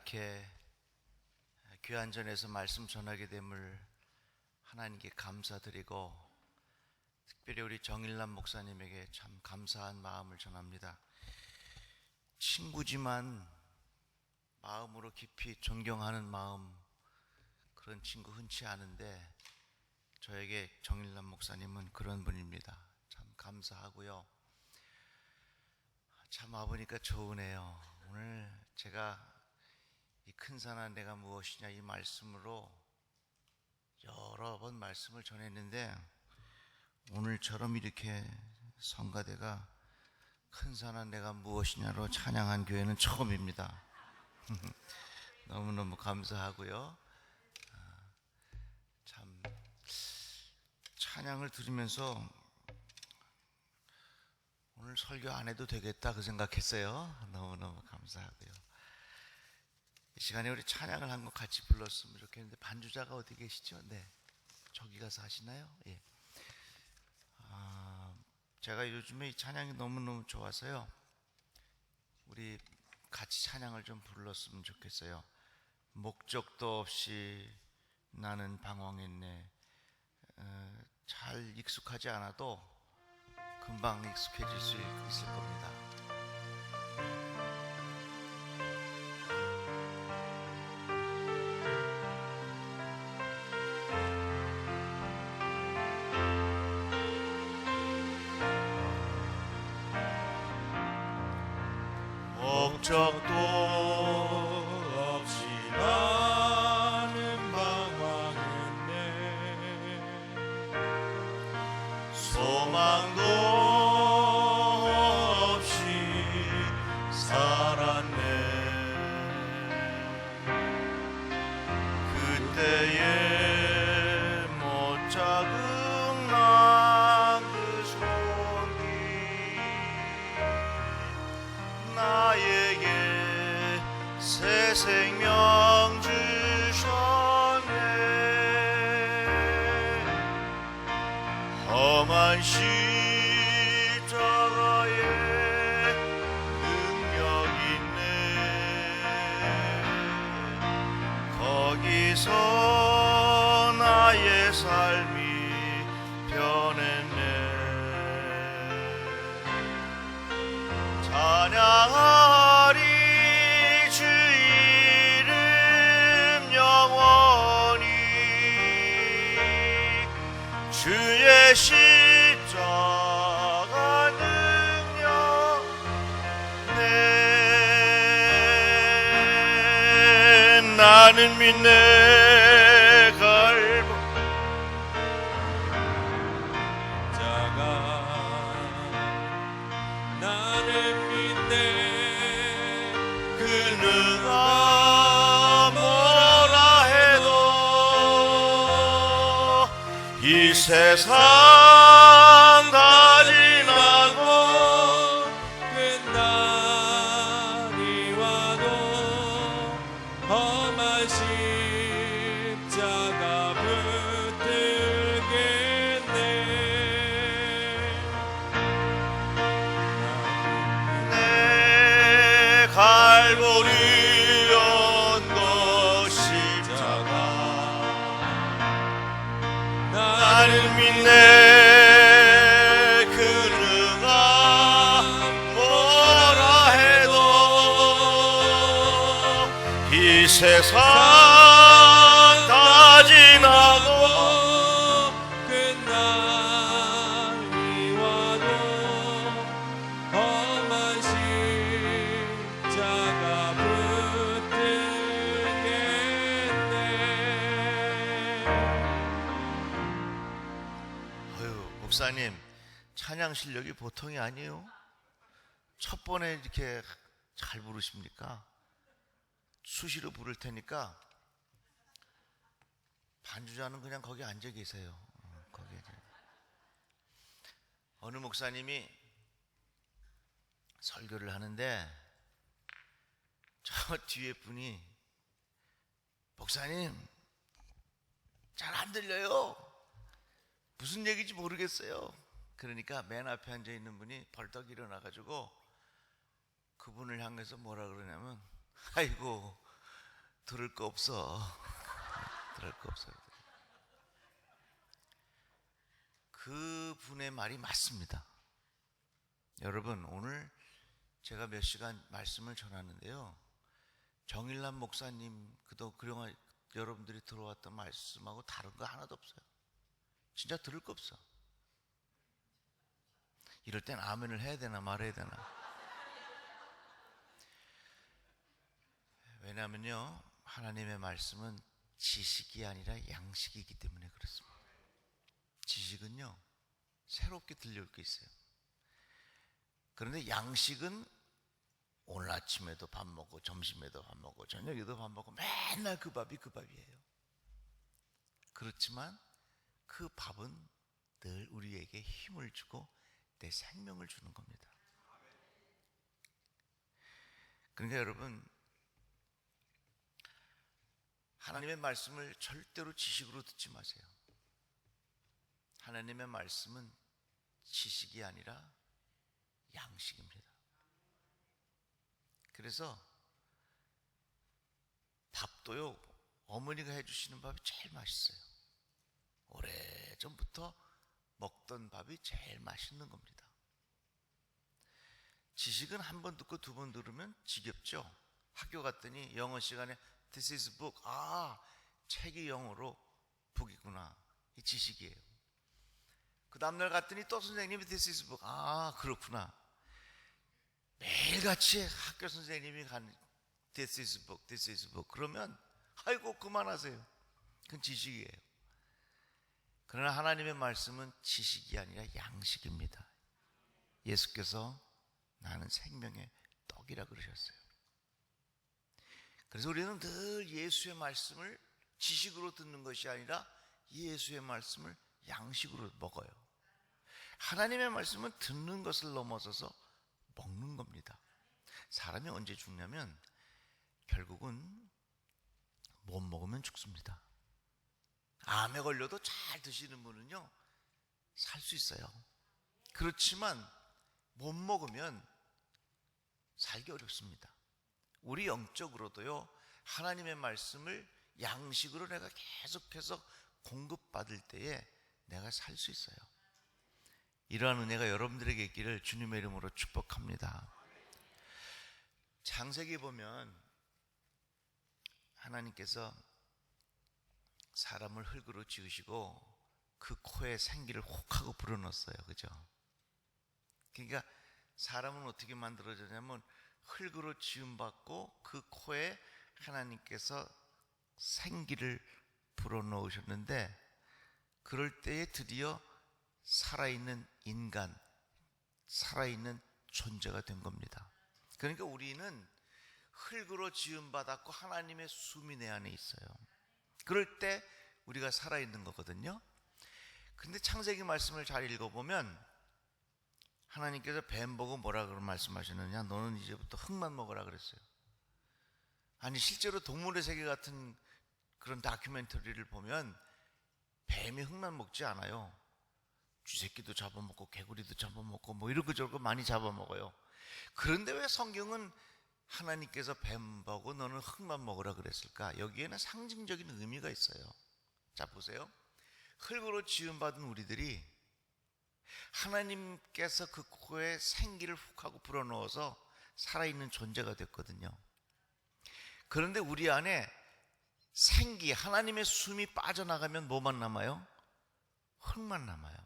이렇게 귀한 전에서 말씀 전하게 됨을 하나님께 감사드리고, 특별히 우리 정일남 목사님에게 참 감사한 마음을 전합니다. 친구지만 마음으로 깊이 존경하는 마음, 그런 친구 흔치 않은데 저에게 정일남 목사님은 그런 분입니다. 참 감사하고요. 참 와보니까 좋으네요. 오늘 제가 이 큰 산한 내가 무엇이냐 이 말씀으로 여러 번 말씀을 전했는데, 오늘처럼 이렇게 성가대가 큰 산한 내가 무엇이냐로 찬양한 교회는 처음입니다. 너무너무 감사하고요. 참 찬양을 들으면서 오늘 설교 안 해도 되겠다 그 생각했어요. 너무너무 감사하고요. 이 시간에 우리 찬양을 한 곡 같이 불렀으면 좋겠는데, 반주자가 어디 계시죠? 네, 저기 가서 하시나요? 예. 제가 요즘에 이 찬양이 너무너무 좋아서요, 우리 같이 찬양을 좀 불렀으면 좋겠어요. 목적도 없이 나는 방황했네. 잘 익숙하지 않아도 금방 익숙해질 수 있을 겁니다. 목적도 없이 나는 방황했네. 소망도 없이 살았네. 그때에 못 잡은 나 그 손길 나에게 새 생명 주셨네. 험한 십자가에 능력 있네. 거기서 나의 삶이 변했네. 찬양하리 주 이름 영원히. 주의 십자가 능력 내. 나는 믿네 갈보 나는 믿네. 그 누가 뭐라 해도 이 세상 다 지나고 끝날이 와도 험한 십자가 붙들겠네. 갈보리 언덕 십자가 나는 믿네. 그 누가 뭐라 해도 이 세상 다 지나고 끝날이 와도 험한 십자가 붙들겠네. 목사님 찬양 실력이 보통이 아니에요. 첫 번에 이렇게 잘 부르십니까? 수시로 부를 테니까 반주자는 그냥 거기 앉아 계세요. 거기에. 어느 목사님이 설교를 하는데 저 뒤에 분이, 목사님 잘 안 들려요. 무슨 얘기인지 모르겠어요. 그러니까 맨 앞에 앉아 있는 분이 벌떡 일어나 가지고 그분을 향해서 뭐라 그러냐면, 아이고 들을 거 없어. 들을 거 없어요. 그 분의 말이 맞습니다. 여러분, 오늘 제가 몇 시간 말씀을 전하는데요, 정일남 목사님 그동안 여러분들이 들어왔던 말씀하고 다른 거 하나도 없어요. 진짜 들을 거 없어. 이럴 땐 아멘을 해야 되나 말아야 되나. 왜냐하면요, 하나님의 말씀은 지식이 아니라 양식이기 때문에 그렇습니다. 지식은요, 새롭게 들려올 게 있어요. 그런데 양식은 오늘 아침에도 밥 먹고 점심에도 밥 먹고 저녁에도 밥 먹고 맨날 그 밥이에요. 그렇지만 그 밥은 늘 우리에게 힘을 주고 내 생명을 주는 겁니다. 그러니까 여러분, 하나님의 말씀을 절대로 지식으로 듣지 마세요. 하나님의 말씀은 지식이 아니라 양식입니다. 그래서 밥도요, 어머니가 해주시는 밥이 제일 맛있어요. 오래전부터 먹던 밥이 제일 맛있는 겁니다. 지식은 한 번 듣고 두 번 들으면 지겹죠. 학교 갔더니 영어 시간에 This is book. 책이 영어로 book이구나. 이 지식이에요. 그 다음날 갔더니 또 선생님이 This is book. 그렇구나. 매일같이 학교 선생님이 간 This is book, this is book. 그러면 아이고 그만하세요. 그건 지식이에요. 그러나 하나님의 말씀은 지식이 아니라 양식입니다. 예수께서 나는 생명의 떡이라 그러셨어요. 그래서 우리는 늘 예수의 말씀을 지식으로 듣는 것이 아니라 예수의 말씀을 양식으로 먹어요. 하나님의 말씀은 듣는 것을 넘어서서 먹는 겁니다. 사람이 언제 죽냐면 결국은 못 먹으면 죽습니다. 암에 걸려도 잘 드시는 분은요, 살 수 있어요. 그렇지만 못 먹으면 살기 어렵습니다. 우리 영적으로도요, 하나님의 말씀을 양식으로 내가 계속해서 공급받을 때에 내가 살 수 있어요. 이러한 은혜가 여러분들에게 있기를 주님의 이름으로 축복합니다. 창세기 보면 하나님께서 사람을 흙으로 지으시고 그 코에 생기를 혹 하고 불어넣었어요. 그죠? 그러니까 사람은 어떻게 만들어졌냐면 흙으로 지음받고 그 코에 하나님께서 생기를 불어넣으셨는데, 그럴 때에 드디어 살아있는 인간, 살아있는 존재가 된 겁니다. 그러니까 우리는 흙으로 지음받았고 하나님의 숨이 내 안에 있어요. 그럴 때 우리가 살아있는 거거든요. 근데 창세기 말씀을 잘 읽어보면 하나님께서 뱀 보고 뭐라 그런 말씀하시느냐, 너는 이제부터 흙만 먹으라 그랬어요. 아니 실제로 동물의 세계 같은 그런 다큐멘터리를 보면 뱀이 흙만 먹지 않아요. 쥐새끼도 잡아먹고 개구리도 잡아먹고 뭐 이러고저러고 많이 잡아먹어요. 그런데 왜 성경은 하나님께서 뱀 보고 너는 흙만 먹으라 그랬을까? 여기에는 상징적인 의미가 있어요. 자 보세요. 흙으로 지음받은 우리들이 하나님께서 그 코에 생기를 훅 하고 불어넣어서 살아있는 존재가 됐거든요. 그런데 우리 안에 생기, 하나님의 숨이 빠져나가면 뭐만 남아요? 흙만 남아요.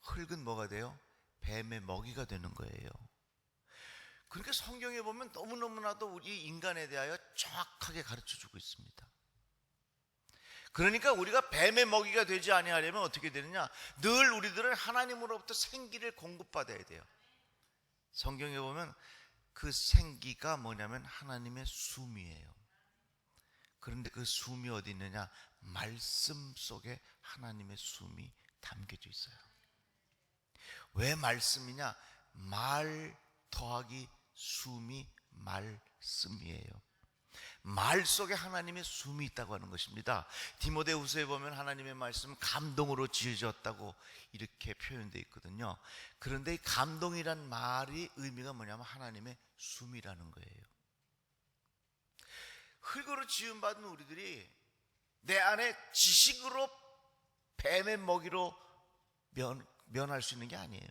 흙은 뭐가 돼요? 뱀의 먹이가 되는 거예요. 그러니까 성경에 보면 너무너무나도 우리 인간에 대하여 정확하게 가르쳐주고 있습니다. 그러니까 우리가 뱀의 먹이가 되지 아니하려면 어떻게 되느냐? 늘 우리들은 하나님으로부터 생기를 공급받아야 돼요. 성경에 보면 그 생기가 뭐냐면 하나님의 숨이에요. 그런데 그 숨이 어디 있느냐? 말씀 속에 하나님의 숨이 담겨져 있어요. 왜 말씀이냐? 말 더하기 숨이 말씀이에요. 말 속에 하나님의 숨이 있다고 하는 것입니다. 디모데후서에 보면 하나님의 말씀 감동으로 지어졌다고 이렇게 표현되어 있거든요. 그런데 이 감동이란 말이 의미가 뭐냐면 하나님의 숨이라는 거예요. 흙으로 지음받은 우리들이 내 안에 지식으로 뱀의 먹이로 면할 수 있는 게 아니에요.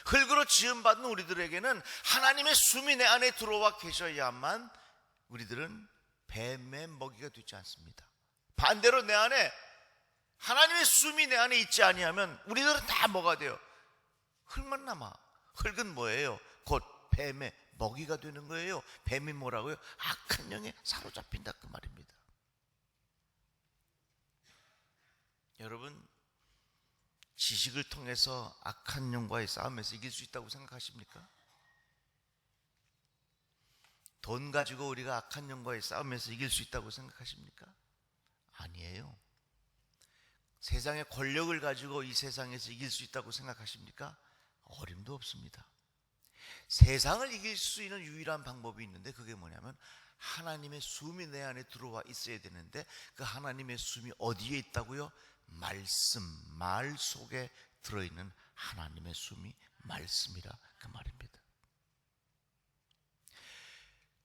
흙으로 지음받은 우리들에게는 하나님의 숨이 내 안에 들어와 계셔야만 우리들은 뱀의 먹이가 되지 않습니다. 반대로 내 안에 하나님의 숨이 내 안에 있지 아니하면 우리들은 다 뭐가 돼요? 흙만 남아. 흙은 뭐예요? 곧 뱀의 먹이가 되는 거예요. 뱀이 뭐라고요? 악한 영에 사로잡힌다 그 말입니다. 여러분, 지식을 통해서 악한 영과의 싸움에서 이길 수 있다고 생각하십니까? 돈 가지고 우리가 악한 영과의 싸움에서 이길 수 있다고 생각하십니까? 아니에요. 세상의 권력을 가지고 이 세상에서 이길 수 있다고 생각하십니까? 어림도 없습니다. 세상을 이길 수 있는 유일한 방법이 있는데 그게 뭐냐면 하나님의 숨이 내 안에 들어와 있어야 되는데 그 하나님의 숨이 어디에 있다고요? 말씀, 말 속에 들어있는 하나님의 숨이 말씀이라 그 말입니다.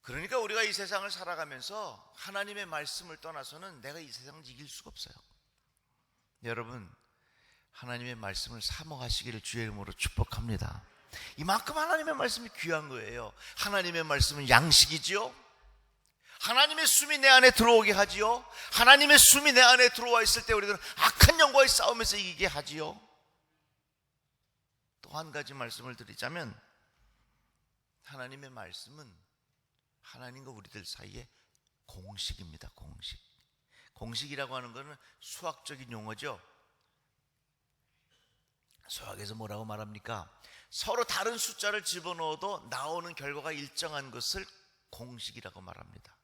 그러니까 우리가 이 세상을 살아가면서 하나님의 말씀을 떠나서는 내가 이 세상을 이길 수가 없어요. 여러분, 하나님의 말씀을 사모하시기를 주의 이름으로 축복합니다. 이만큼 하나님의 말씀이 귀한 거예요. 하나님의 말씀은 양식이지요. 하나님의 숨이 내 안에 들어오게 하지요. 하나님의 숨이 내 안에 들어와 있을 때 우리들은 악한 영과의 싸움에서 이기게 하지요. 또 한 가지 말씀을 드리자면 하나님의 말씀은 하나님과 우리들 사이의 공식입니다. 공식. 공식이라고 하는 것은 수학적인 용어죠. 수학에서 뭐라고 말합니까? 서로 다른 숫자를 집어넣어도 나오는 결과가 일정한 것을 공식이라고 말합니다.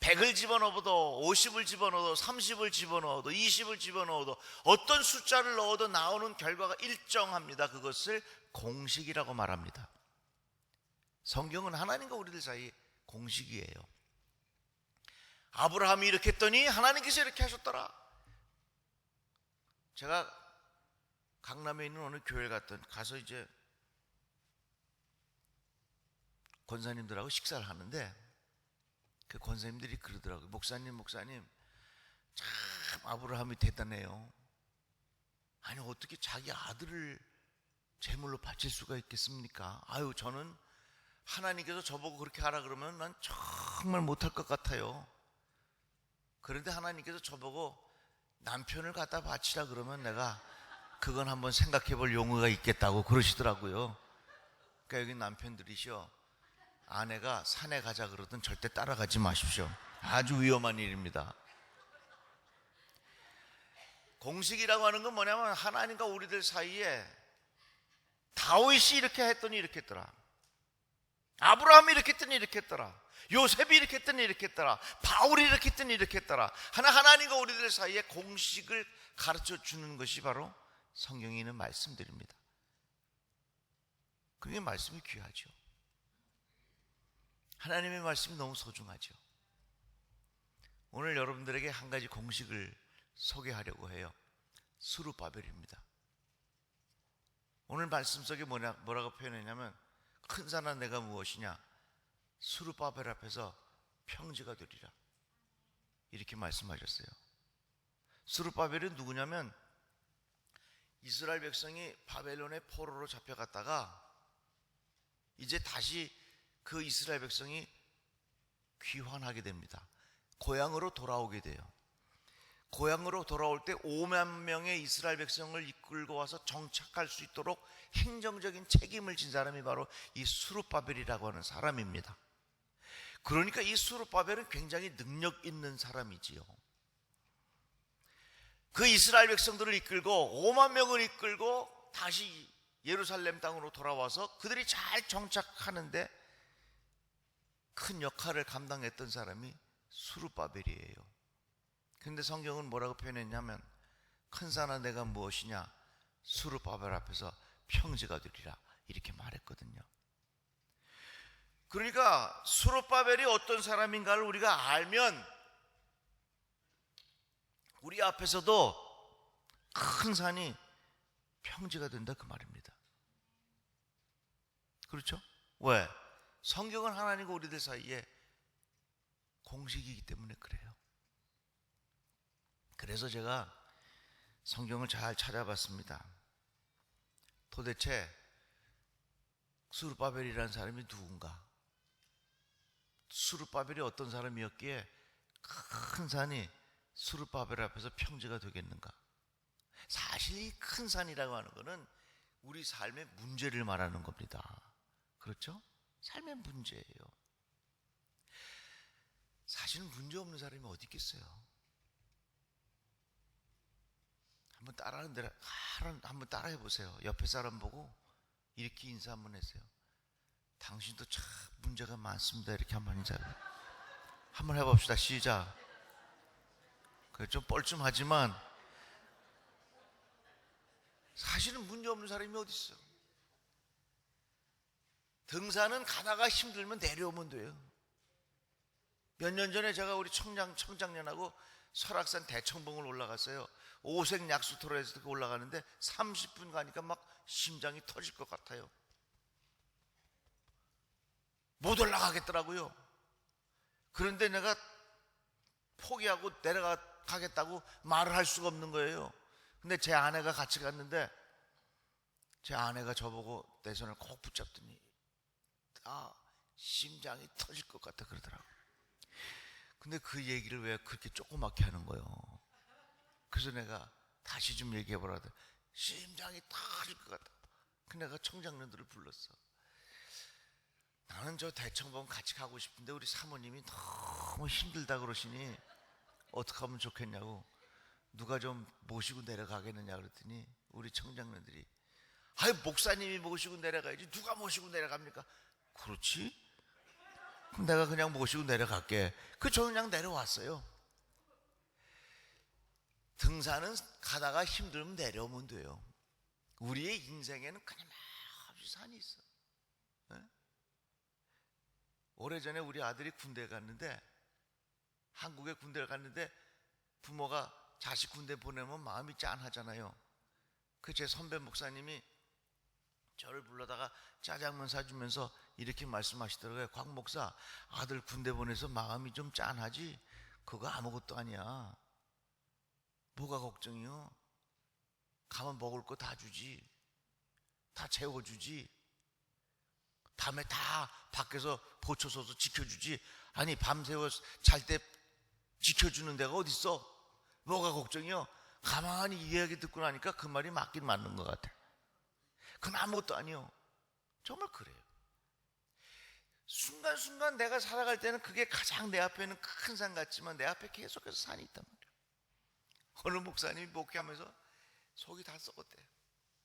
100을 집어넣어도 50을 집어넣어도 30을 집어넣어도 20을 집어넣어도 어떤 숫자를 넣어도 나오는 결과가 일정합니다. 그것을 공식이라고 말합니다. 성경은 하나님과 우리들 사이의 공식이에요. 아브라함이 이렇게 했더니 하나님께서 이렇게 하셨더라. 제가 강남에 있는 어느 교회를 가서 이제 권사님들하고 식사를 하는데 그 권사님들이 그러더라고요. 목사님 참 아브라함이 대단해요. 아니 어떻게 자기 아들을 제물로 바칠 수가 있겠습니까? 아유, 저는 하나님께서 저보고 그렇게 하라 그러면 난 정말 못할 것 같아요. 그런데 하나님께서 저보고 남편을 갖다 바치라 그러면 내가 그건 한번 생각해 볼 용의가 있겠다고 그러시더라고요. 그러니까 여기 남편들이시오. 아내가 산에 가자 그러든 절대 따라가지 마십시오. 아주 위험한 일입니다. 공식이라고 하는 건 뭐냐면 하나님과 우리들 사이에 다윗이 이렇게 했더니 이렇게 했더라. 아브라함이 이렇게 했더니 이렇게 했더라. 요셉이 이렇게 했더니 이렇게 했더라. 바울이 이렇게 했더니 이렇게 했더라. 하나님과 우리들 사이에 공식을 가르쳐 주는 것이 바로 성경에 있는 말씀들입니다. 그게 말씀이 귀하죠. 하나님의 말씀이 너무 소중하죠. 오늘 여러분들에게 한 가지 공식을 소개하려고 해요. 스룹바벨입니다. 오늘 말씀 속에 뭐라고 표현했냐면 큰 산아 내가 무엇이냐? 스룹바벨 앞에서 평지가 되리라. 이렇게 말씀하셨어요. 스룹바벨은 누구냐면 이스라엘 백성이 바벨론의 포로로 잡혀갔다가 이제 다시 그 이스라엘 백성이 귀환하게 됩니다. 고향으로 돌아오게 돼요. 고향으로 돌아올 때 5만 명의 이스라엘 백성을 이끌고 와서 정착할 수 있도록 행정적인 책임을 진 사람이 바로 이 스룹바벨이라고 하는 사람입니다. 그러니까 이 스룹바벨은 굉장히 능력 있는 사람이지요. 그 이스라엘 백성들을 이끌고 5만 명을 이끌고 다시 예루살렘 땅으로 돌아와서 그들이 잘 정착하는데 큰 역할을 감당했던 사람이 스룹바벨이에요. 그런데 성경은 뭐라고 표현했냐면 큰 산아 내가 무엇이냐? 스룹바벨 앞에서 평지가 되리라 이렇게 말했거든요. 그러니까 스룹바벨이 어떤 사람인가를 우리가 알면 우리 앞에서도 큰 산이 평지가 된다 그 말입니다. 그렇죠? 왜? 성경은 하나님과 우리들 사이에 공식이기 때문에 그래요. 그래서 제가 성경을 잘 찾아봤습니다. 도대체 스룹바벨이라는 사람이 누군가? 스룹바벨이 어떤 사람이었기에 큰 산이 스룹바벨 앞에서 평지가 되겠는가? 사실 이 큰 산이라고 하는 것은 우리 삶의 문제를 말하는 겁니다. 그렇죠? 삶의 문제예요. 사실은 문제 없는 사람이 어디 있겠어요? 한번 따라해 보세요. 옆에 사람 보고 이렇게 인사 한번 하세요. 당신도 참 문제가 많습니다. 이렇게 한번 인사. 한번 해봅시다. 시작. 좀 뻘쭘하지만 사실은 문제 없는 사람이 어디 있어? 등산은 가다가 힘들면 내려오면 돼요. 몇 년 전에 제가 우리 청장년하고 설악산 대청봉을 올라갔어요. 오색 약수터로에서 올라가는데 30분 가니까 막 심장이 터질 것 같아요. 못 올라가겠더라고요. 그런데 내가 포기하고 내려가겠다고 말을 할 수가 없는 거예요. 근데 제 아내가 같이 갔는데 제 아내가 저보고 내 손을 꼭 붙잡더니 심장이 터질 것 같다 그러더라고요. 근데 그 얘기를 왜 그렇게 조그맣게 하는 거예요? 그래서 내가 다시 좀 얘기해보라 하더니 심장이 터질 것 같다. 그래서 내가 청장년들을 불렀어. 나는 저 대청봉 같이 가고 싶은데 우리 사모님이 너무 힘들다 그러시니 어떻게 하면 좋겠냐고, 누가 좀 모시고 내려가겠느냐 그랬더니 우리 청장년들이 목사님이 모시고 내려가야지 누가 모시고 내려갑니까? 그렇지? 그럼 내가 그냥 모시고 내려갈게. 저 그냥 내려왔어요. 등산은 가다가 힘들면 내려오면 돼요. 우리의 인생에는 끊임없이 산이 있어. 네? 오래전에 우리 아들이 군대에 갔는데, 한국에 군대를 갔는데 부모가 자식 군대 보내면 마음이 짠하잖아요. 제 선배 목사님이 저를 불러다가 짜장면 사주면서 이렇게 말씀하시더라고요. 곽 목사, 아들 군대 보내서 마음이 좀 짠하지? 그거 아무것도 아니야. 뭐가 걱정이요? 가면 먹을 거 다 주지, 다 채워주지, 밤에 다 밖에서 보초서서 지켜주지. 아니 밤새워 잘 때 지켜주는 데가 어딨어? 뭐가 걱정이요? 가만히 이야기 듣고 나니까 그 말이 맞긴 맞는 것 같아. 그건 아무것도 아니요. 정말 그래요. 순간순간 내가 살아갈 때는 그게 가장 내 앞에는 큰 산 같지만 내 앞에 계속해서 산이 있단 말이에요. 어느 목사님이 목회하면서 속이 다 썩었대요.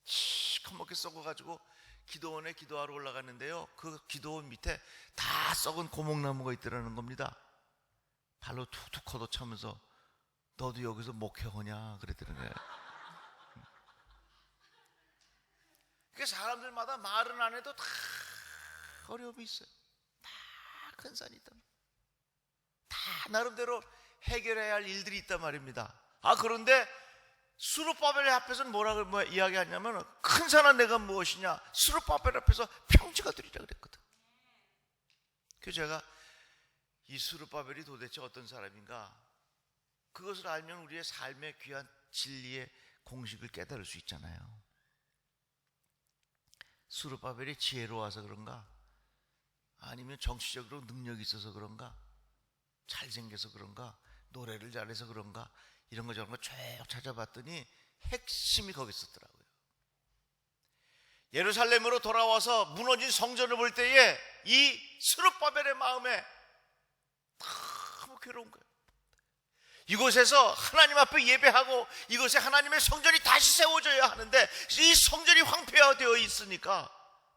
시커멓게 썩어가지고 기도원에 기도하러 올라갔는데요, 그 기도원 밑에 다 썩은 고목나무가 있더라는 겁니다. 발로 툭툭 걷어차면서 너도 여기서 목회하냐 그랬더니 거예요. 그러니까 사람들마다 말은 안 해도 다 어려움이 있어요. 다 큰 산이 있단 말이에요. 다 나름대로 해결해야 할 일들이 있단 말입니다. 그런데 스룹바벨 앞에서는 뭐라고 이야기하냐면, 큰 산아 내가 무엇이냐, 스룹바벨 앞에서 평지가 되리라 그랬거든. 그래서 제가 이 스룹바벨이 도대체 어떤 사람인가, 그것을 알면 우리의 삶의 귀한 진리의 공식을 깨달을 수 있잖아요. 스룹바벨이 지혜로워서 그런가, 아니면 정치적으로 능력이 있어서 그런가, 잘생겨서 그런가, 노래를 잘해서 그런가, 이런 거 저런 거 쭉 찾아봤더니 핵심이 거기 있었더라고요. 예루살렘으로 돌아와서 무너진 성전을 볼 때에 이 스룹바벨의 마음에 너무 괴로운 거예요. 이곳에서 하나님 앞에 예배하고 이곳에 하나님의 성전이 다시 세워져야 하는데 이 성전이 황폐화되어 있으니까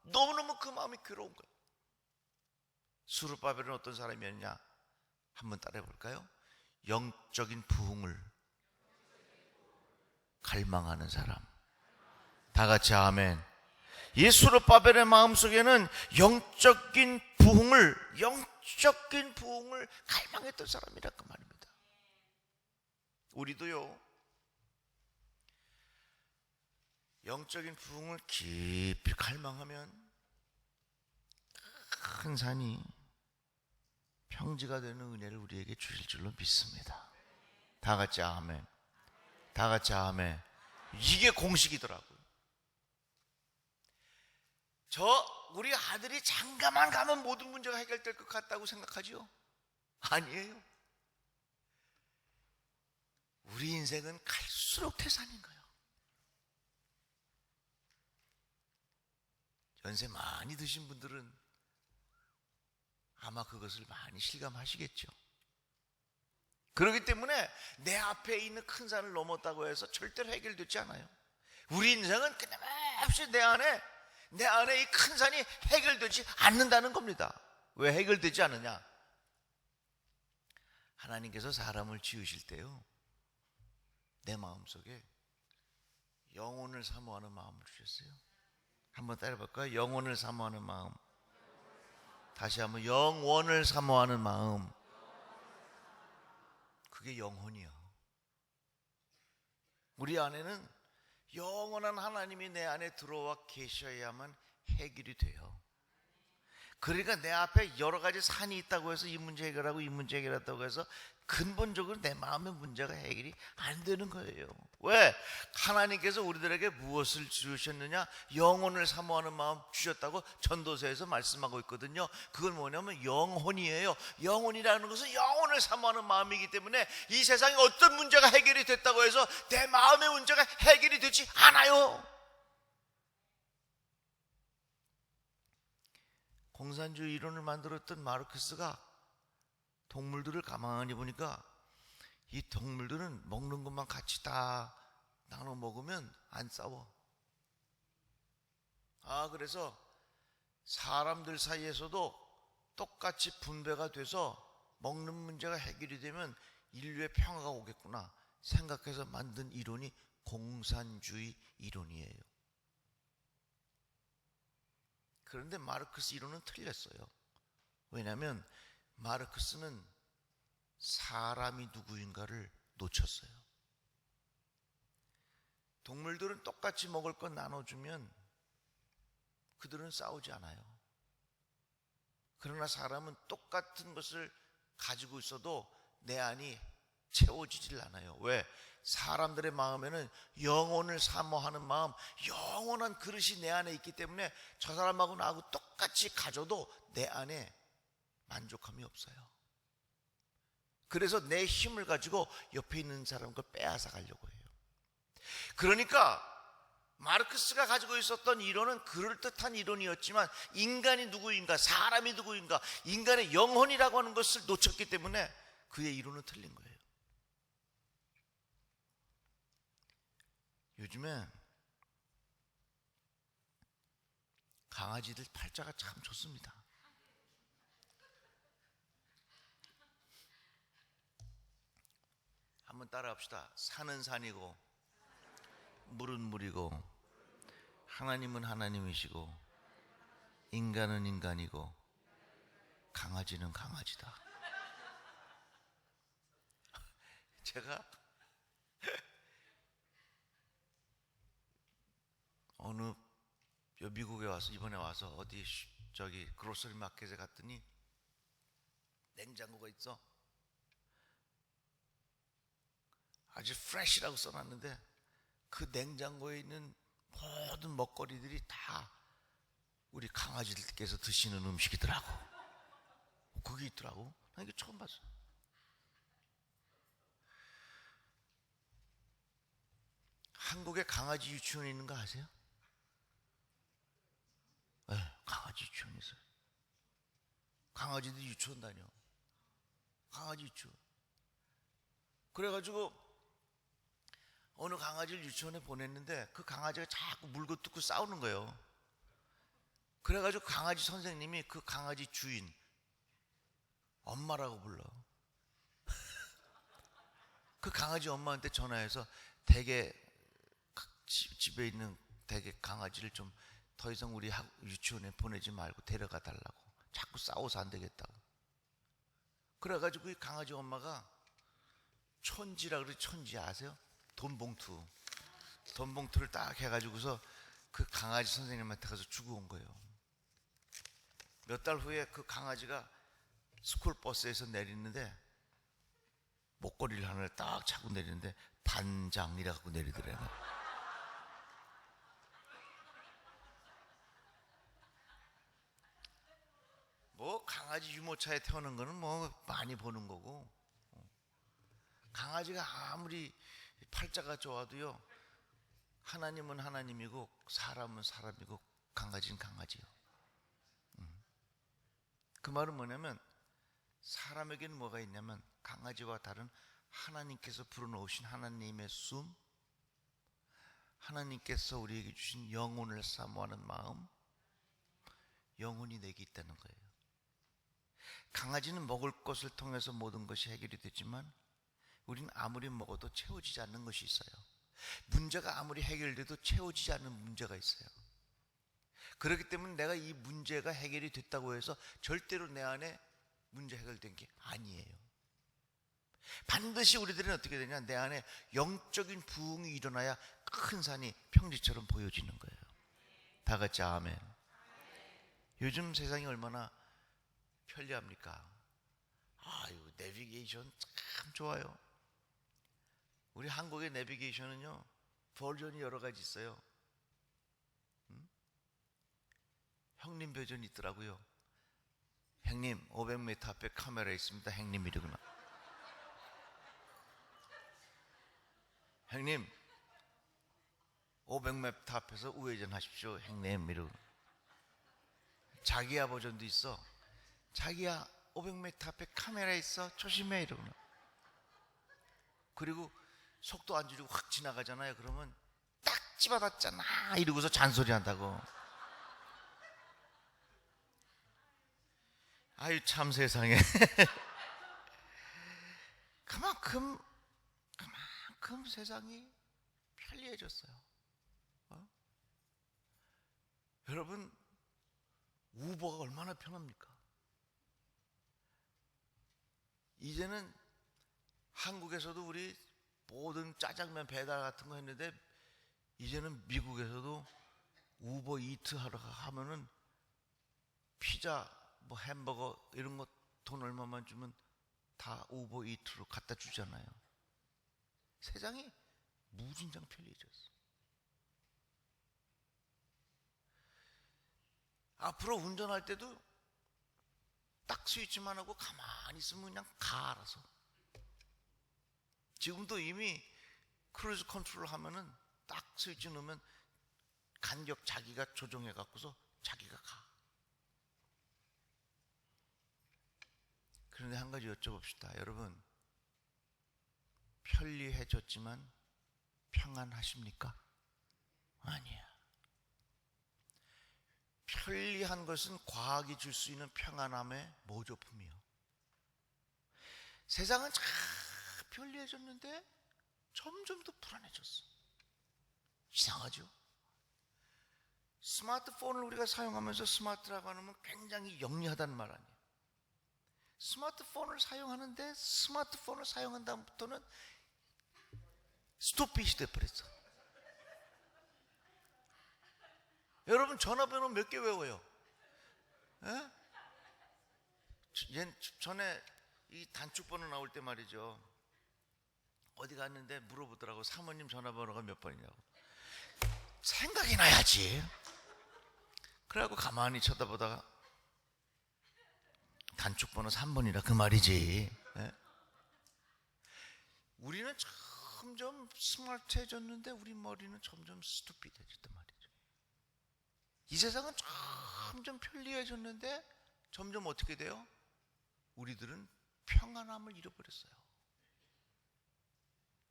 너무너무 그 마음이 괴로운 거예요. 스룹바벨은 어떤 사람이었냐? 한번 따라해 볼까요? 영적인 부흥을 갈망하는 사람. 다 같이 아멘. 이 스룹바벨의 마음속에는 영적인 부흥을 갈망했던 사람이라 그 말입니다. 우리도요, 영적인 부흥을 깊이 갈망하면 큰 산이 평지가 되는 은혜를 우리에게 주실 줄로 믿습니다. 다 같이 아멘. 다 같이 아멘. 이게 공식이더라고요. 우리 아들이 장가만 가면 모든 문제가 해결될 것 같다고 생각하지요? 아니에요. 우리 인생은 갈수록 태산인 거예요. 연세 많이 드신 분들은 아마 그것을 많이 실감하시겠죠. 그렇기 때문에 내 앞에 있는 큰 산을 넘었다고 해서 절대로 해결되지 않아요. 우리 인생은 끊임없이 내 안에 이 큰 산이 해결되지 않는다는 겁니다. 왜 해결되지 않느냐? 하나님께서 사람을 지으실 때요, 내 마음속에 영혼을 사모하는 마음을 주셨어요. 한번 따라해볼까요? 영혼을 사모하는 마음. 다시 한번, 영원을 사모하는 마음. 그게 영혼이요. 우리 안에는 영원한 하나님이 내 안에 들어와 계셔야만 해결이 돼요. 그러니까 내 앞에 여러 가지 산이 있다고 해서 이 문제 해결하고 이 문제 해결했다고 해서 근본적으로 내 마음의 문제가 해결이 안 되는 거예요. 왜? 하나님께서 우리들에게 무엇을 주셨느냐? 영혼을 사모하는 마음 주셨다고 전도서에서 말씀하고 있거든요. 그건 뭐냐면 영혼이에요. 영혼이라는 것은 영혼을 사모하는 마음이기 때문에 이 세상에 어떤 문제가 해결이 됐다고 해서 내 마음의 문제가 해결이 되지 않아요. 공산주의 이론을 만들었던 마르크스가 동물들을 가만히 보니까 이 동물들은 먹는 것만 같이 다 나눠 먹으면 안 싸워. 그래서 사람들 사이에서도 똑같이 분배가 돼서 먹는 문제가 해결이 되면 인류의 평화가 오겠구나 생각해서 만든 이론이 공산주의 이론이에요. 그런데 마르크스 이론은 틀렸어요. 왜냐하면 마르크스는 사람이 누구인가를 놓쳤어요. 동물들은 똑같이 먹을 것 나눠주면 그들은 싸우지 않아요. 그러나 사람은 똑같은 것을 가지고 있어도 내 안이 채워지질 않아요. 왜? 사람들의 마음에는 영혼을 사모하는 마음, 영원한 그릇이 내 안에 있기 때문에 저 사람하고 나하고 똑같이 가져도 내 안에 만족함이 없어요. 그래서 내 힘을 가지고 옆에 있는 사람 걸 빼앗아 가려고 해요. 그러니까 마르크스가 가지고 있었던 이론은 그럴듯한 이론이었지만 인간이 누구인가, 사람이 누구인가, 인간의 영혼이라고 하는 것을 놓쳤기 때문에 그의 이론은 틀린 거예요. 요즘에 강아지들 팔자가 참 좋습니다. 한번 따라합시다. 산은 산이고 물은 물이고 하나님은 하나님이시고 인간은 인간이고 강아지는 강아지다. 제가 어느 미국에 와서 이번에 와서 어디 그로서리 마켓에 갔더니 냉장고가 있어. 아주 프레시라고 써놨는데 그 냉장고에 있는 모든 먹거리들이 다 우리 강아지들께서 드시는 음식이더라고. 그게 있더라고. 나 이게 처음 봤어. 한국에 강아지 유치원이 있는 거 아세요? 네, 강아지 유치원이 있어요. 강아지들이 유치원 다녀. 강아지 유치원. 그래가지고 어느 강아지를 유치원에 보냈는데 그 강아지가 자꾸 물고 뜯고 싸우는 거예요. 그래가지고 강아지 선생님이 그 강아지 주인 엄마라고 불러. 그 강아지 엄마한테 전화해서 댁에 집에 있는 댁에 강아지를 좀 더 이상 우리 유치원에 보내지 말고 데려가 달라고. 자꾸 싸워서 안 되겠다고. 그래가지고 이 강아지 엄마가 촌지라 그래. 촌지 아세요? 돈봉투를 딱 해가지고서 그 강아지 선생님한테 가서 주고 온 거예요. 몇 달 후에 그 강아지가 스쿨버스에서 내리는데 목걸이를 하나를 딱 차고 내리는데 반장 이라고 내리더래요. 뭐 강아지 유모차에 태우는 거는 뭐 많이 보는 거고, 강아지가 아무리 팔자가 좋아도요, 하나님은 하나님이고 사람은 사람이고 강아지는 강아지요. 그 말은 뭐냐면 사람에게는 뭐가 있냐면 강아지와 다른 하나님께서 불어넣으신 하나님의 숨, 하나님께서 우리에게 주신 영혼을 사모하는 마음, 영혼이 내게 있다는 거예요. 강아지는 먹을 것을 통해서 모든 것이 해결이 되지만 우리는 아무리 먹어도 채워지지 않는 것이 있어요. 문제가 아무리 해결돼도 채워지지 않는 문제가 있어요. 그렇기 때문에 내가 이 문제가 해결이 됐다고 해서 절대로 내 안에 문제 해결된 게 아니에요. 반드시 우리들은 어떻게 되냐, 내 안에 영적인 부흥이 일어나야 큰 산이 평지처럼 보여지는 거예요. 다 같이 아멘. 요즘 세상이 얼마나 편리합니까? 아유, 내비게이션 참 좋아요. 우리 한국의 내비게이션은요, 버전이 여러 가지 있어요. 형님 버전이 있더라고요. 형님 500m 앞에 카메라 있습니다. 형님 이러구나. 형님 500m 앞에서 우회전 하십시오. 형님 이러고. 자기야 버전도 있어. 자기야 500m 앞에 카메라 있어. 조심해 이러구나. 그리고 속도 안 줄이고 확 지나가잖아요. 그러면 딱 집어놨잖아 이러고서 잔소리 한다고. 아유 참 세상에. 그만큼 세상이 편리해졌어요. 여러분, 우버가 얼마나 편합니까? 이제는 한국에서도 우리 모든 짜장면 배달 같은 거 했는데 이제는 미국에서도 우버 이트 하러 하면은 피자 뭐 햄버거 이런 거 돈 얼마만 주면 다 우버 이트로 갖다 주잖아요. 세상이 무진장 편리해졌어. 앞으로 운전할 때도 딱 스위치만 하고 가만히 있으면 그냥 가 알아서. 지금도 이미 크루즈 컨트롤 하면은 딱 스위치 넣으면 간격 자기가 조정해 갖고서 자기가 가. 그런데 한 가지 여쭤봅시다. 여러분, 편리해졌지만 평안하십니까? 아니야. 편리한 것은 과학이 줄 수 있는 평안함의 모조품이요. 세상은 참 편리해졌는데 점점 더 불안해졌어. 이상하죠? 스마트폰을 우리가 사용하면서 스마트라고 하면 굉장히 영리하다는 말 아니에요. 스마트폰을 사용하는데 스마트폰을 사용한 다음부터는 스토피시 돼버렸어. 여러분 전화번호 몇 개 외워요? 에? 전에 이 단축번호 나올 때 말이죠, 어디 갔는데 물어보더라고. 사모님 전화번호가 몇 번이냐고. 생각이 나야지. 그래갖고 가만히 쳐다보다가 단축번호 3번이라 그 말이지. 에? 우리는 점점 스마트해졌는데 우리 머리는 점점 스투피드해졌단 말이죠. 이 세상은 점점 편리해졌는데 점점 어떻게 돼요? 우리들은 평안함을 잃어버렸어요.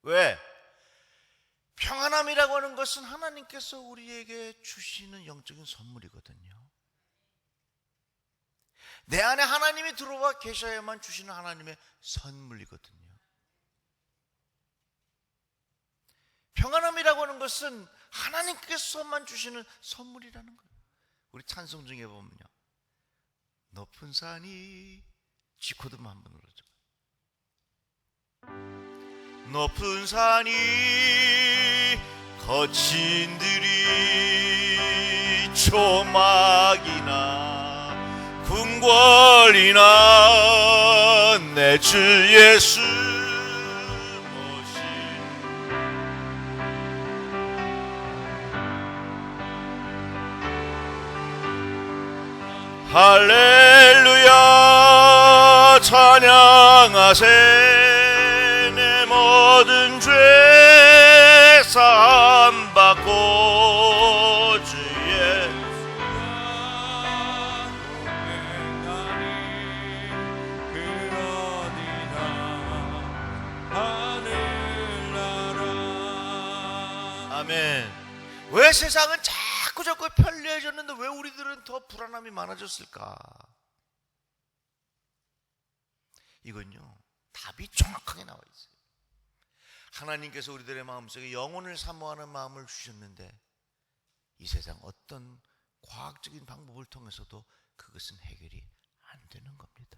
왜? 평안함이라고 하는 것은 하나님께서 우리에게 주시는 영적인 선물이거든요. 내 안에 하나님이 들어와 계셔야만 주시는 하나님의 선물이거든요. 평안함이라고 하는 것은 하나님께서만 주시는 선물이라는 거예요. 우리 찬송 중에 보면요, 높은 산이 G코드만 한번 눌러줘. 높은 산이 거친 들이 초막이나 궁궐 권리나 내 주 예수 모시 할렐루야 찬양하세 내 모든 죄 사함 받고 주 예수와 동행하니 그 어디나 하늘나라. 아멘. 왜 세상은 자꾸 편리해졌는데 왜 우리들은 더 불안함이 많아졌을까? 이건요, 답이 정확하게 나와 있어요. 하나님께서 우리들의 마음속에 영혼을 사모하는 마음을 주셨는데 이 세상 어떤 과학적인 방법을 통해서도 그것은 해결이 안 되는 겁니다.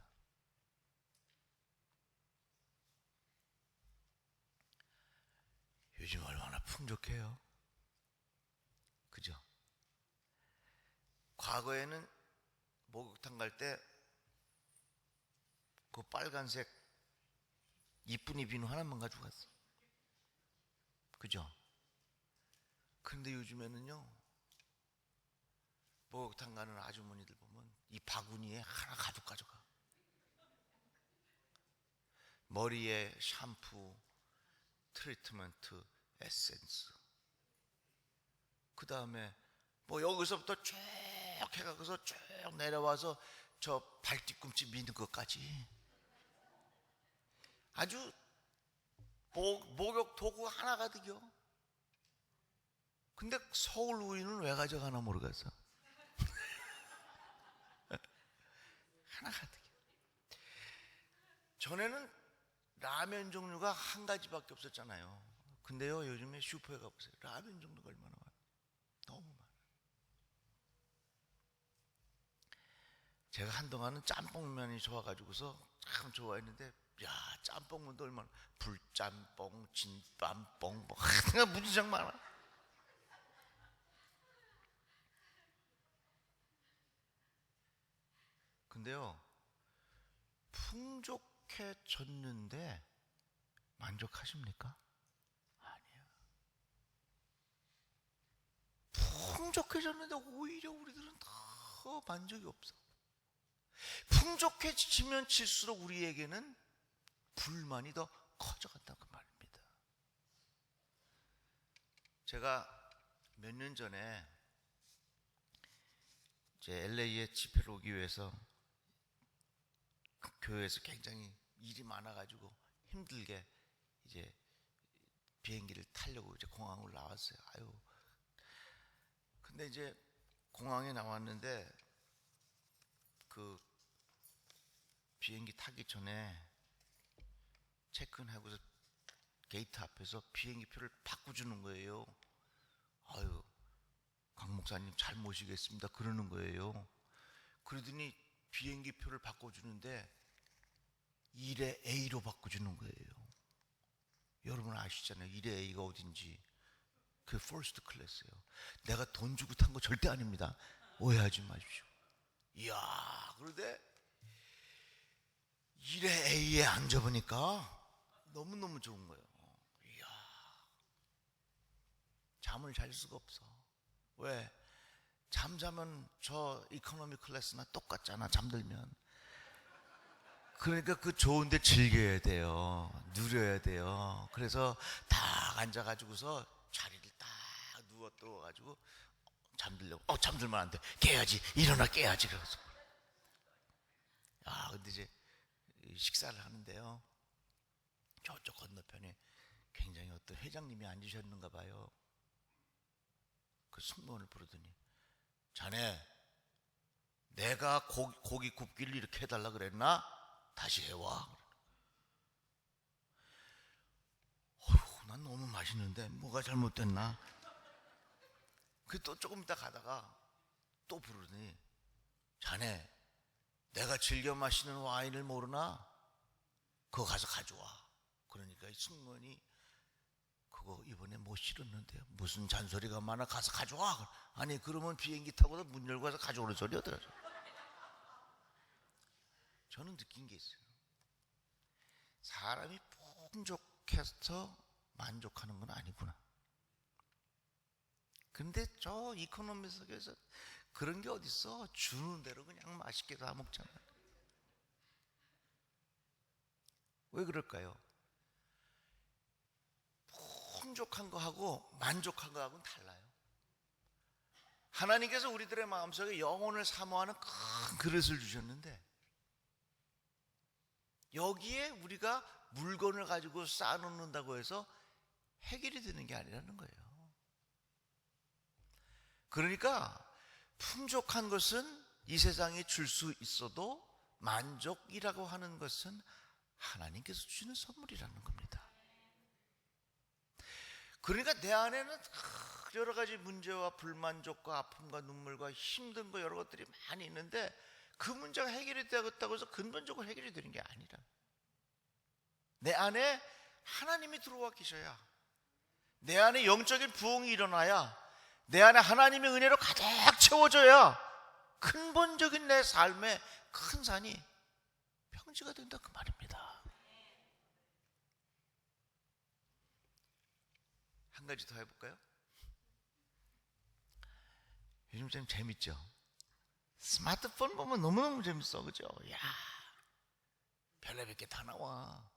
요즘 얼마나 풍족해요. 그죠? 과거에는 목욕탕 갈 때 그 빨간색 이쁜이 비누 하나만 가지고 갔어. 그죠? 그런데 요즘에는요, 목욕탕 가는 아주머니들 보면 이 바구니에 하나 가득 가져가. 머리에 샴푸, 트리트먼트, 에센스, 그 다음에 뭐 여기서부터 쭉 해가서 쭉 내려와서 저 발뒤꿈치 미는 것까지 아주 목욕 도구 하나 가득이요. 근데 서울 우유는 왜 가져가나 모르겠어. 하나 가득이요. 전에는 라면 종류가 한 가지밖에 없었잖아요. 근데요, 요즘에 슈퍼에 가보세요. 라면 종류가 얼마나 많아요. 너무 많아요. 제가 한동안은 짬뽕면이 좋아가지고서 참 좋아했는데, 야, 짬뽕면도 얼마나, 불짬뽕, 진짬뽕, 뭐 무지장 많아. 근데요, 풍족해졌는데 만족하십니까? 아니야. 풍족해졌는데 오히려 우리들은 더 만족이 없어. 풍족해지면 질수록 우리에게는 불만이 더 커져간다는 말입니다. 제가 몇 년 전에 이제 LA에 집회를 오기 위해서 그 교회에서 굉장히 일이 많아가지고 힘들게 이제 비행기를 타려고 이제 공항으로 나왔어요. 아유. 근데 이제 공항에 나왔는데 그 비행기 타기 전에 체크인하고서 게이트 앞에서 비행기 표를 바꿔주는 거예요. 아유, 강 목사님 잘 모시겠습니다 그러는 거예요. 그러더니 비행기 표를 바꿔주는데 1회 A로 바꿔주는 거예요. 여러분 아시잖아요. 1회 A가 어딘지. 그게 퍼스트 클래스예요. 내가 돈 주고 탄 거 절대 아닙니다. 오해하지 마십시오. 이야, 그런데 1회 A에 앉아보니까 너무너무 좋은 거예요. 이야, 잠을 잘 수가 없어. 왜? 잠자면 저 이코노미 클래스나 똑같잖아. 잠들면. 그러니까 그 좋은데 즐겨야 돼요. 누려야 돼요. 그래서 딱 앉아가지고서 자리를 딱 누워가지고 잠들려고. 잠들면 안 돼. 깨야지. 일어나 깨야지. 그래서. 근데 이제 식사를 하는데요. 저쪽 건너편에 굉장히 어떤 회장님이 앉으셨는가 봐요. 그 승무원을 부르더니, 자네, 내가 고기 굽기를 이렇게 해달라 그랬나? 다시 해와. 어휴, 난 너무 맛있는데 뭐가 잘못됐나? 그 또 조금 있다 가다가 또 부르더니, 자네, 내가 즐겨 마시는 와인을 모르나? 그거 가서 가져와. 그러니까 이 승무원이, 그거 이번에 못 실었는데요. 무슨 잔소리가 많아. 가서 가져와. 아니, 그러면 비행기 타고도 문 열고 가서 가져오는 소리 어떡하죠? 저는 느낀 게 있어요. 사람이 풍족해서 만족하는 건 아니구나. 근데 저 이코노미 속에서 그런 게 어딨어? 주는 대로 그냥 맛있게 다 먹잖아요. 왜 그럴까요? 풍족한 거하고 만족한 거하고는 달라요. 하나님께서 우리들의 마음속에 영혼을 사모하는 큰 그릇을 주셨는데 여기에 우리가 물건을 가지고 쌓아놓는다고 해서 해결이 되는 게 아니라는 거예요. 그러니까 풍족한 것은 이 세상에 줄 수 있어도 만족이라고 하는 것은 하나님께서 주시는 선물이라는 겁니다. 그러니까 내 안에는 여러 가지 문제와 불만족과 아픔과 눈물과 힘든 거 여러 것들이 많이 있는데 그 문제가 해결이 되었다고 해서 근본적으로 해결이 되는 게 아니라 내 안에 하나님이 들어와 계셔야, 내 안에 영적인 부흥이 일어나야, 내 안에 하나님의 은혜로 가득 채워져야 근본적인 내 삶의 큰 산이 평지가 된다 그 말입니다. 한 가지 더 해볼까요? 요즘 좀 재밌죠? 스마트폰 보면 너무너무 재밌어, 그죠? 야, 별의별 게 다 나와.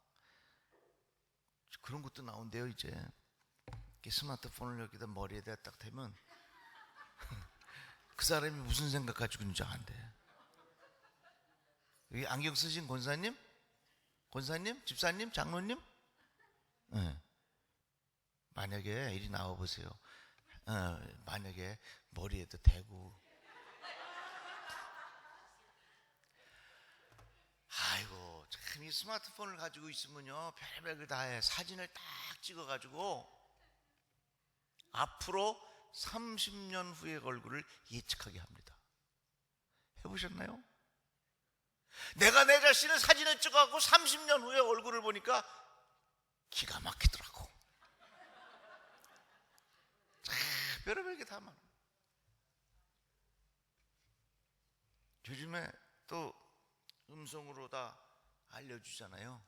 그런 것도 나온대요. 이제 스마트폰을 여기다 머리에다 딱 대면 그 사람이 무슨 생각 가지고 있는지 안돼. 여기 안경 쓰신 권사님? 집사님? 장로님? 네. 만약에 이리 나와보세요. 만약에 머리에도 대고, 아이고 참 이 스마트폰을 가지고 있으면요 별의별 걸 다 해. 사진을 딱 찍어가지고 앞으로 30년 후의 얼굴을 예측하게 합니다. 해보셨나요? 내가 내 자신을 사진을 찍어갖고 30년 후의 얼굴을 보니까 기가 막히더라고. 별의별 게 다 많아. 요즘에 또 음성으로 다 알려주잖아요.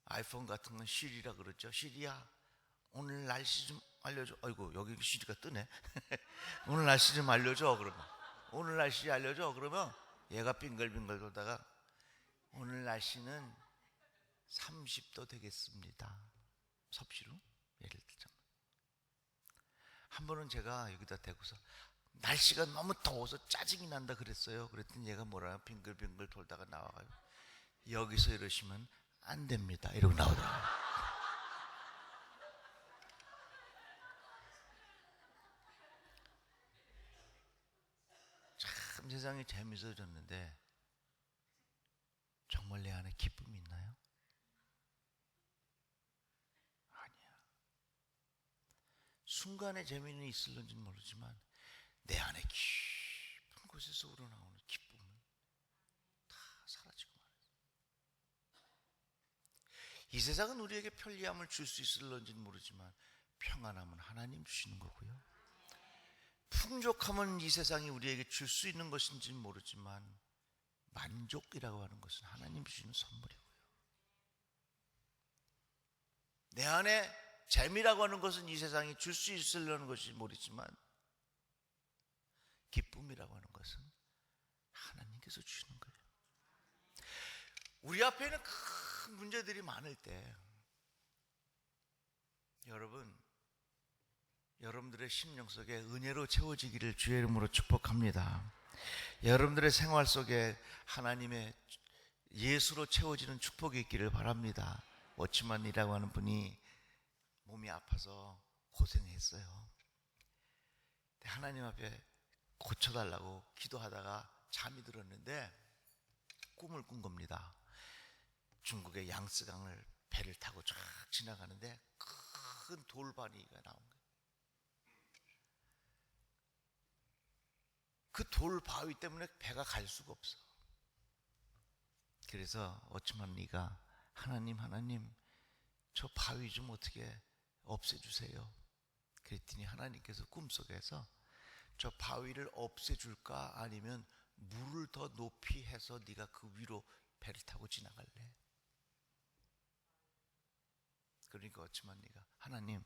아이폰 같은 건 시리라 그러죠. 시리야, 오늘 날씨 좀 알려줘. 아이고 여기 시리가 뜨네. 오늘 날씨 좀 알려줘. 그러면 오늘 날씨 알려줘. 그러면 얘가 빙글빙글 돌다가 오늘 날씨는 30도 되겠습니다. 섭씨로 예를 들자면 한 번은 제가 여기다 대고서 날씨가 너무 더워서 짜증이 난다 그랬어요. 그랬더니 얘가 뭐라 빙글빙글 돌다가 나와가지고 여기서 이러시면 안 됩니다 이러고 나오더라고요. 참 세상이 재밌어졌는데 정말 내 안에 기쁨이 있나요? 아니야. 순간의 재미는 있을런지는 모르지만 내 안에 깊은 곳에서 우러나오는 기쁨은 다 사라지고 말아요. 이 세상은 우리에게 편리함을 줄 수 있을런지는 모르지만 평안함은 하나님 주시는 거고요. 풍족함은 이 세상이 우리에게 줄 수 있는 것인지는 모르지만 만족이라고 하는 것은 하나님 주시는 선물이고요. 내 안에 재미라고 하는 것은 이 세상이 줄 수 있으려는 것인지 모르지만 기쁨이라고 하는 것은 하나님께서 주시는 거예요. 우리 앞에는 큰 문제들이 많을 때 여러분들의 심령 속에 은혜로 채워지기를 주의 이름으로 축복합니다. 여러분들의 생활 속에 하나님의 예수로 채워지는 축복이 있기를 바랍니다. 워치만이라고 하는 분이 몸이 아파서 고생했어요. 하나님 앞에 고쳐달라고 기도하다가 잠이 들었는데 꿈을 꾼 겁니다. 중국의 양스강을 배를 타고 쫙 지나가는데 큰 돌바위가 나온 거예요. 그 돌바위 때문에 배가 갈 수가 없어. 그래서 워치만리가 하나님 저 바위 좀 어떻게 없애주세요. 그랬더니 하나님께서 꿈속에서 저 바위를 없애줄까 아니면 물을 더 높이 해서 네가 그 위로 배를 타고 지나갈래? 그러니까 어찌만 네가 하나님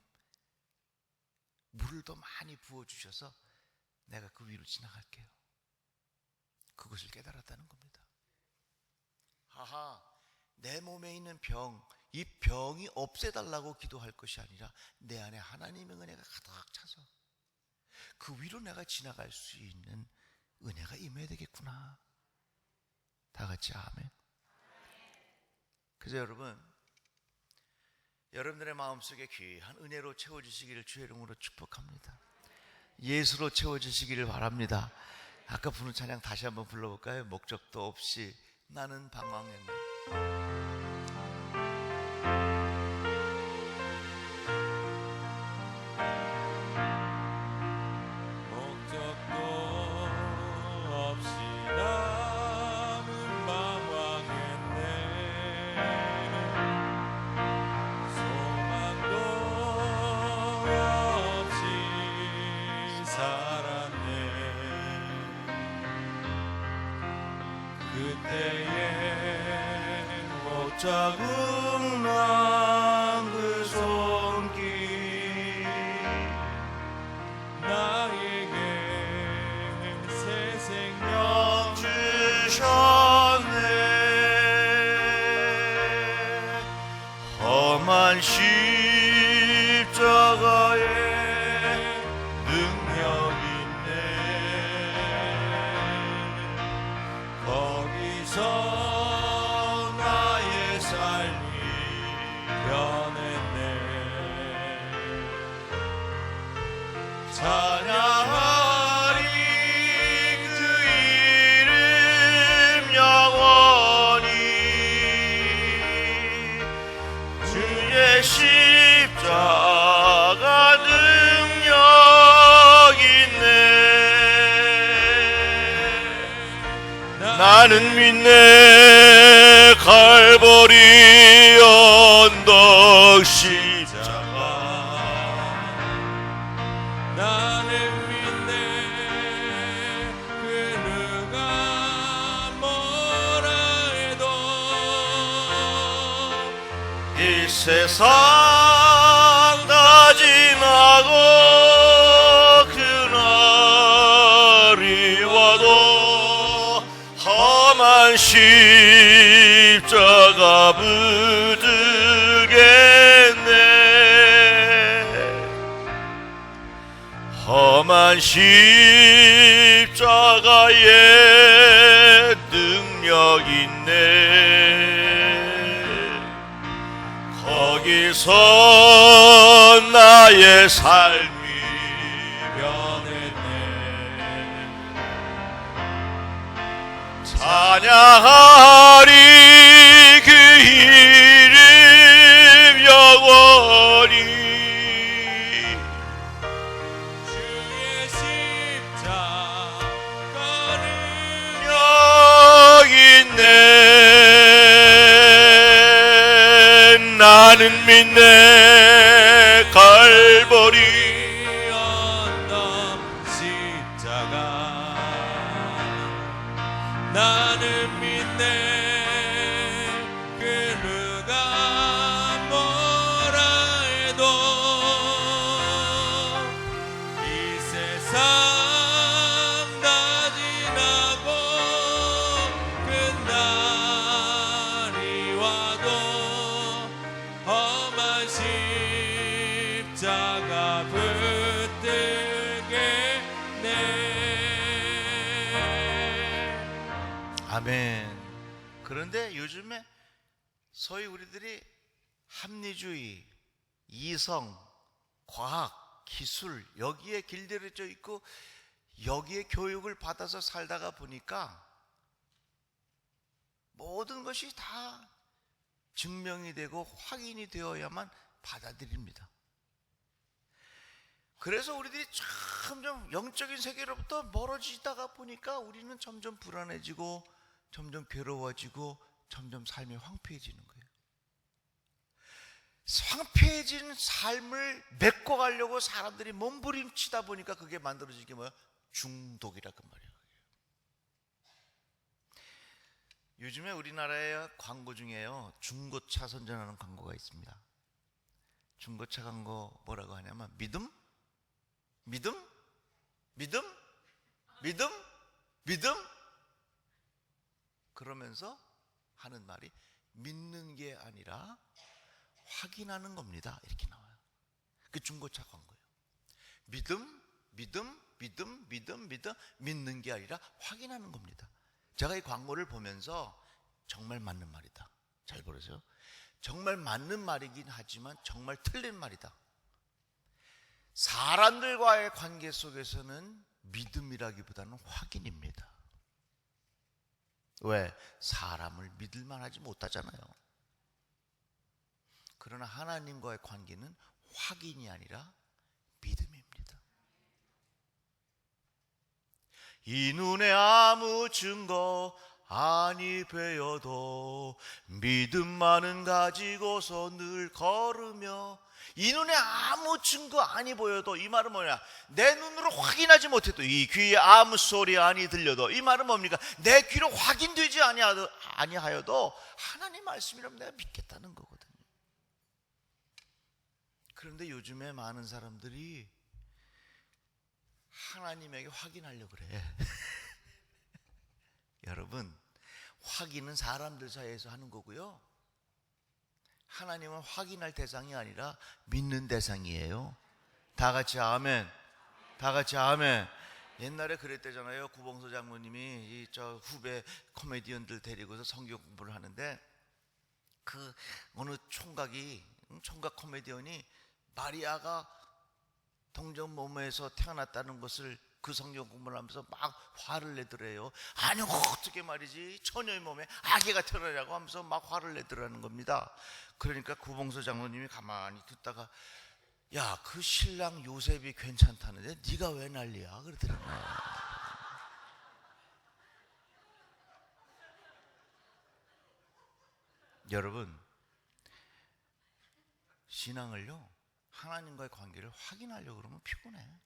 물을 더 많이 부어주셔서 내가 그 위로 지나갈게요. 그것을 깨달았다는 겁니다. 하하, 내 몸에 있는 병, 이 병이 없애달라고 기도할 것이 아니라 내 안에 하나님의 은혜가 가득 차서 그 위로 내가 지나갈 수 있는 은혜가 임해야 되겠구나. 다 같이 아멘. 그래서 여러분들의 마음속에 귀한 은혜로 채워주시기를 주의 이름으로 축복합니다. 예수로 채워주시기를 바랍니다. 아까 부른 찬양 다시 한번 불러볼까요? 목적도 없이 나는 방황했네. 자국난 그 손길 나에게 새 생명 주셨네. 험한 십자가에 능력 있네. 거기서 찬양하리 그 이름 영원히. 주의 십자가 능력 있네. 나는 믿네 갈보리 언덕 십자가. 나는 믿네 그 누가 뭐라 해도 이 세상 다 지나고 그날이 와도 험한 십자가 붙들겠네. 험한 십자가에 능력 있네. 거기서 나의 삶이 변했네. 찬양하리 그 이름 영원히. 나는 믿네 갈보리 언덕 십자가. 나는 믿네 그 누가 뭐라 해도 이 세상 다 지나고 그날이 와도 험한 십자가 붙들겠네. 아멘. 그런데 요즘에 소위 우리들이 합리주의, 이성, 과학, 기술 여기에 길들여져 있고 여기에 교육을 받아서 살다가 보니까 모든 것이 다 증명이 되고 확인이 되어야만 받아들입니다. 그래서 우리들이 점점 영적인 세계로부터 멀어지다가 보니까 우리는 점점 불안해지고 점점 괴로워지고 점점 삶이 황폐해지는 거예요. 황폐해진 삶을 메꿔가려고 사람들이 몸부림치다 보니까 그게 만들어진 게 뭐야? 중독이라 그 말이에요. 요즘에 우리나라의 광고 중에요, 중고차 선전하는 광고가 있습니다. 중고차 광고 뭐라고 하냐면 믿음? 믿음? 믿음? 믿음? 믿음? 그러면서 하는 말이 믿는 게 아니라 확인하는 겁니다. 이렇게 나와요. 그 중고차 광고예요. 믿음, 믿음, 믿음, 믿음, 믿음, 믿는 게 아니라 확인하는 겁니다. 제가 이 광고를 보면서 정말 맞는 말이다. 잘 보세요. 정말 맞는 말이긴 하지만 정말 틀린 말이다. 사람들과의 관계 속에서는 믿음이라기보다는 확인입니다. 왜? 사람을 믿을 만하지 못하잖아요. 그러나 하나님과의 관계는 확인이 아니라 믿음입니다. 이 눈에 아무 증거 아니 베어도 믿음만은 가지고서 늘 걸으며, 이 눈에 아무 증거 아니 보여도, 이 말은 뭐냐? 내 눈으로 확인하지 못해도, 이 귀에 아무 소리 아니 들려도, 이 말은 뭡니까? 내 귀로 확인되지 아니하여도 하나님 말씀이라면 내가 믿겠다는 거거든요. 그런데 요즘에 많은 사람들이 하나님에게 확인하려고 그래. 여러분, 확인은 사람들 사이에서 하는 거고요, 하나님은 확인할 대상이 아니라 믿는 대상이에요. 다 같이 아멘. 다 같이 아멘. 옛날에 그랬대잖아요. 구봉서 장모님이 저 후배 코미디언들 데리고서 성경 공부를 하는데, 그 어느 총각 코미디언이 마리아가 동정 모모에서 태어났다는 것을 그 성경 공부를 하면서 막 화를 내더래요. 아니 어떻게 말이지, 처녀의 몸에 아기가 태어나냐고 하면서 막 화를 내더라는 겁니다. 그러니까 구봉서 장로님이 가만히 듣다가, 야, 그 신랑 요셉이 괜찮다는데 네가 왜 난리야? 그러더라고요. 여러분, 신앙을요, 하나님과의 관계를 확인하려고 그러면 피곤해.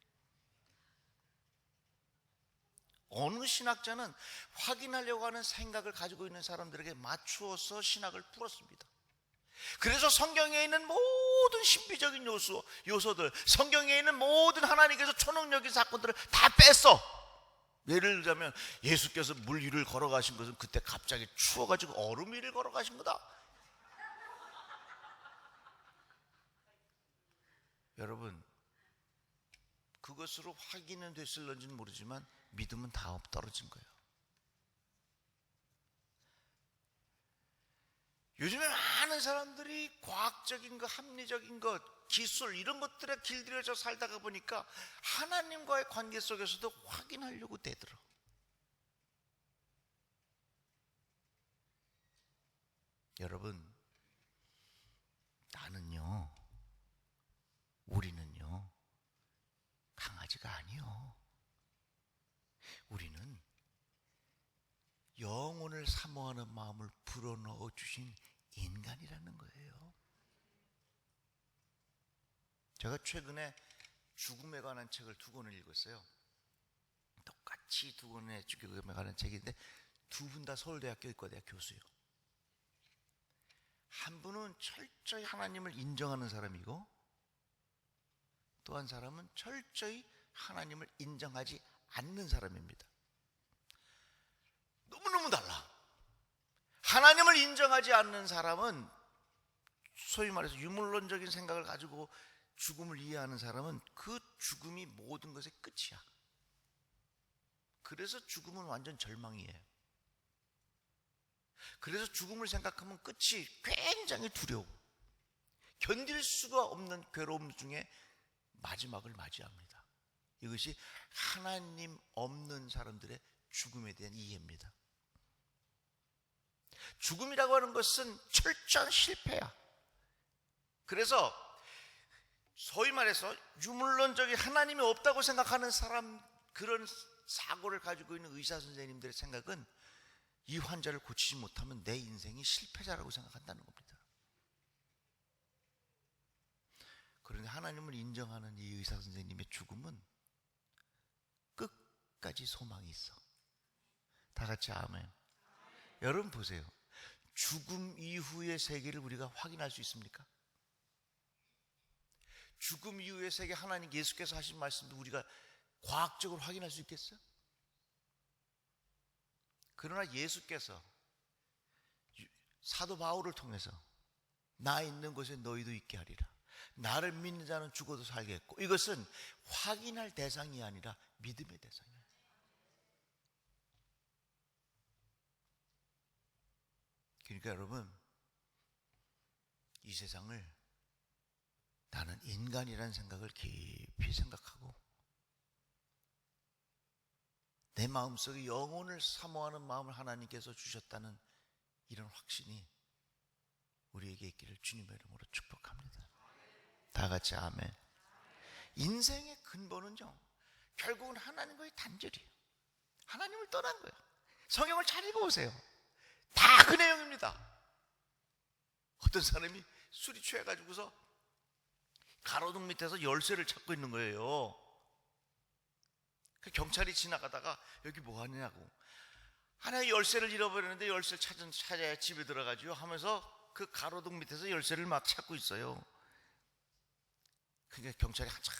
어느 신학자는 확인하려고 하는 생각을 가지고 있는 사람들에게 맞추어서 신학을 풀었습니다. 그래서 성경에 있는 모든 신비적인 요소들, 성경에 있는 모든 하나님께서 초능력인 사건들을 다 뺐어. 예를 들자면 예수께서 물 위를 걸어가신 것은 그때 갑자기 추워가지고 얼음 위를 걸어가신 거다. 여러분, 그것으로 확인은 됐을런지는 모르지만 믿음은 다 떨어진 거예요. 요즘에 많은 사람들이 과학적인 것, 합리적인 것, 기술 이런 것들에 길들여져 살다가 보니까 하나님과의 관계 속에서도 확인하려고 되더라. 여러분, 나는요, 우리는요, 강아지가 아니요. 우리는 영혼을 사모하는 마음을 불어넣어 주신 인간이라는 거예요. 제가 최근에 죽음에 관한 책을 2권을 읽었어요. 똑같이 2권의 죽음에 관한 책인데 두 분 다 서울대학교 의과대학 교수예요. 한 분은 철저히 하나님을 인정하는 사람이고, 또 한 사람은 철저히 하나님을 인정하지 않는 사람입니다. 너무너무 달라. 하나님을 인정하지 않는 사람은, 소위 말해서 유물론적인 생각을 가지고 죽음을 이해하는 사람은 그 죽음이 모든 것의 끝이야. 그래서 죽음은 완전 절망이에요. 그래서 죽음을 생각하면 끝이 굉장히 두려워, 견딜 수가 없는 괴로움 중에 마지막을 맞이합니다. 이것이 하나님 없는 사람들의 죽음에 대한 이해입니다. 죽음이라고 하는 것은 철저한 실패야. 그래서 소위 말해서 유물론적인 하나님이 없다고 생각하는 사람, 그런 사고를 가지고 있는 의사 선생님들의 생각은 이 환자를 고치지 못하면 내 인생이 실패자라고 생각한다는 겁니다. 그런데 하나님을 인정하는 이 의사 선생님의 죽음은 끝까지 소망이 있어. 다 같이 아멘. 여러분 보세요. 죽음 이후의 세계를 우리가 확인할 수 있습니까? 죽음 이후의 세계, 하나님 예수께서 하신 말씀도 우리가 과학적으로 확인할 수 있겠어요? 그러나 예수께서 사도 바울을 통해서 나 있는 곳에 너희도 있게 하리라, 나를 믿는 자는 죽어도 살겠고, 이것은 확인할 대상이 아니라 믿음의 대상이에요. 그러니까 여러분, 이 세상을 나는 인간이라는 생각을 깊이 생각하고 내 마음속에 영혼을 사모하는 마음을 하나님께서 주셨다는 이런 확신이 우리에게 있기를 주님의 이름으로 축복합니다. 다 같이 아멘. 인생의 근본은요, 결국은 하나님과의 단절이에요. 하나님을 떠난 거예요. 성경을 잘 읽어보세요. 다 그 내용입니다. 어떤 사람이 술이 취해가지고서 가로등 밑에서 열쇠를 찾고 있는 거예요. 그 경찰이 지나가다가 여기 뭐 하느냐고, 하나의 열쇠를 잃어버렸는데 열쇠를 찾아야 집에 들어가죠 하면서 그 가로등 밑에서 열쇠를 막 찾고 있어요. 그러니까 경찰이 한참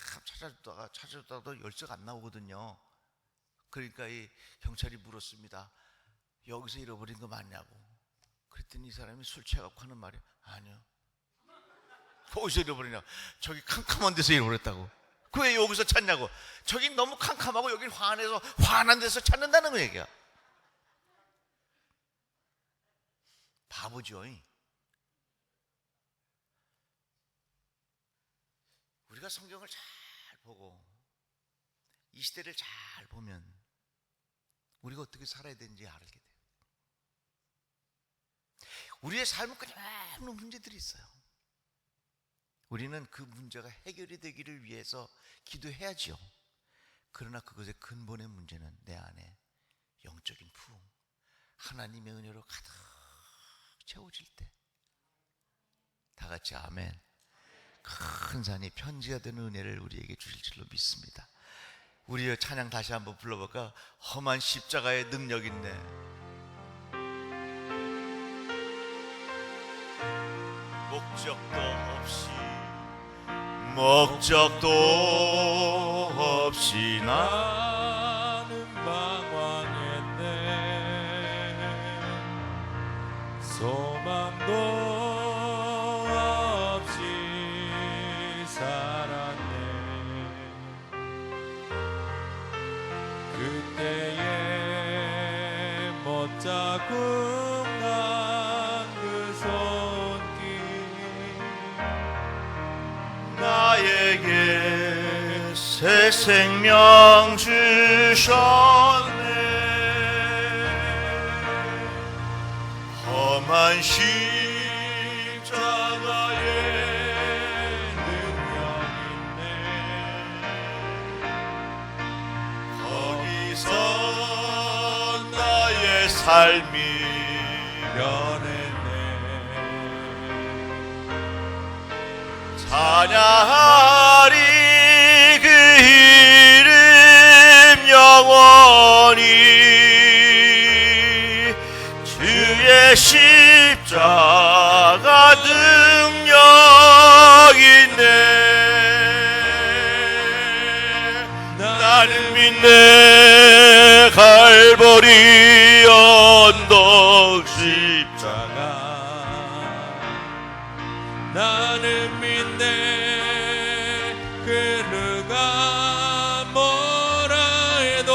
찾아주다가도 열쇠가 안 나오거든요. 그러니까 이 경찰이 물었습니다. 여기서 잃어버린 거 맞냐고. 그랬더니 이 사람이 술 취해갖고 하는 말이, 아니요. 어디서 잃어버리냐? 저기 캄캄한 데서 잃어버렸다고. 그 왜 여기서 찾냐고. 저기 너무 캄캄하고 여긴 환해서 환한 데서 찾는다는 거 얘기야. 바보죠. 우리가 성경을 잘 보고 이 시대를 잘 보면 우리가 어떻게 살아야 되는지 알게 돼요. 우리의 삶은 끊임없는 문제들이 있어요. 우리는 그 문제가 해결이 되기를 위해서 기도해야지요. 그러나 그것의 근본의 문제는 내 안에 영적인 부흥, 하나님의 은혜로 가득 채워질 때, 다 같이 아멘. 큰 산이 편지가 되는 은혜를 우리에게 주실 줄로 믿습니다. 우리의 찬양 다시 한번 불러볼까? 험한 십자가의 능력 있네. 목적도 없이 나는 방황했네. 소망도 없이 살았네. 그때에 못자국 난 그 손길 나에게 새 생명 주셨네. 험한 십자가의 능력 있네. 거기서 나의 삶이 변했네. 찬양하리 그 이름 영원히. 주의 십자가 능력 있네. 나는 믿네 갈보리 언덕 십자가. 나는 믿네 그 누가 뭐라 해도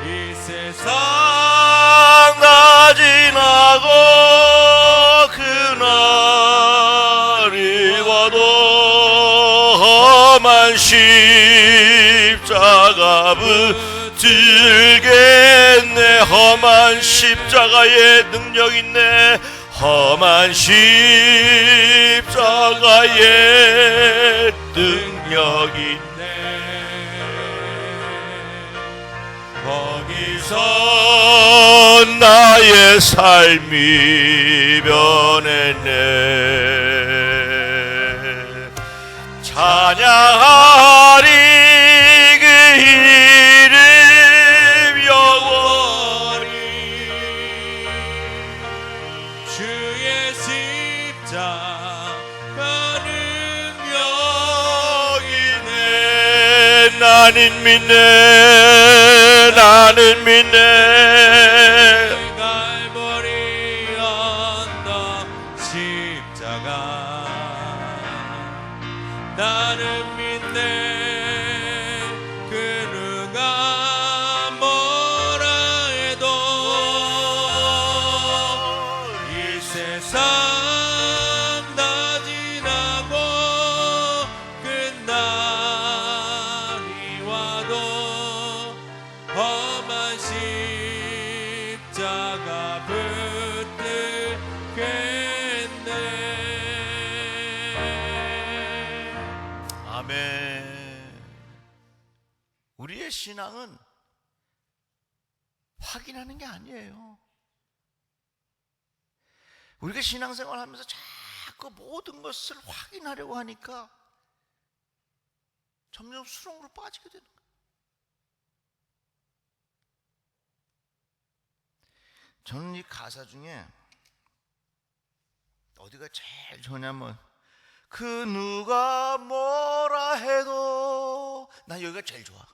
이 세상 다 지나고 그날이 와도 험한 십자가 붙들겠네. 험한 십자가의 능력 있네. 험한 십자가의 능력 있네. 거기서 나의 삶이 변했네. 찬양하리 그 이름 영원히. 주의 십자가는 여기네. 나는 믿네. 나는 믿네. 갈보리 언덕 십자가 나는 믿네. 그 누가 뭐라 해도 이 세상 다 지나고 끝날이 와도 험한 십자가 붙들겠네. 아멘. 우리의 신앙은 확인하는 게 아니에요. 우리가 신앙생활 하면서 자꾸 모든 것을 확인하려고 하니까 점점 수렁으로 빠지게 되는 거예요. 저는 이 가사 중에 어디가 제일 좋냐면 그 누가 뭐라 해도 나 여기가 제일 좋아. 야,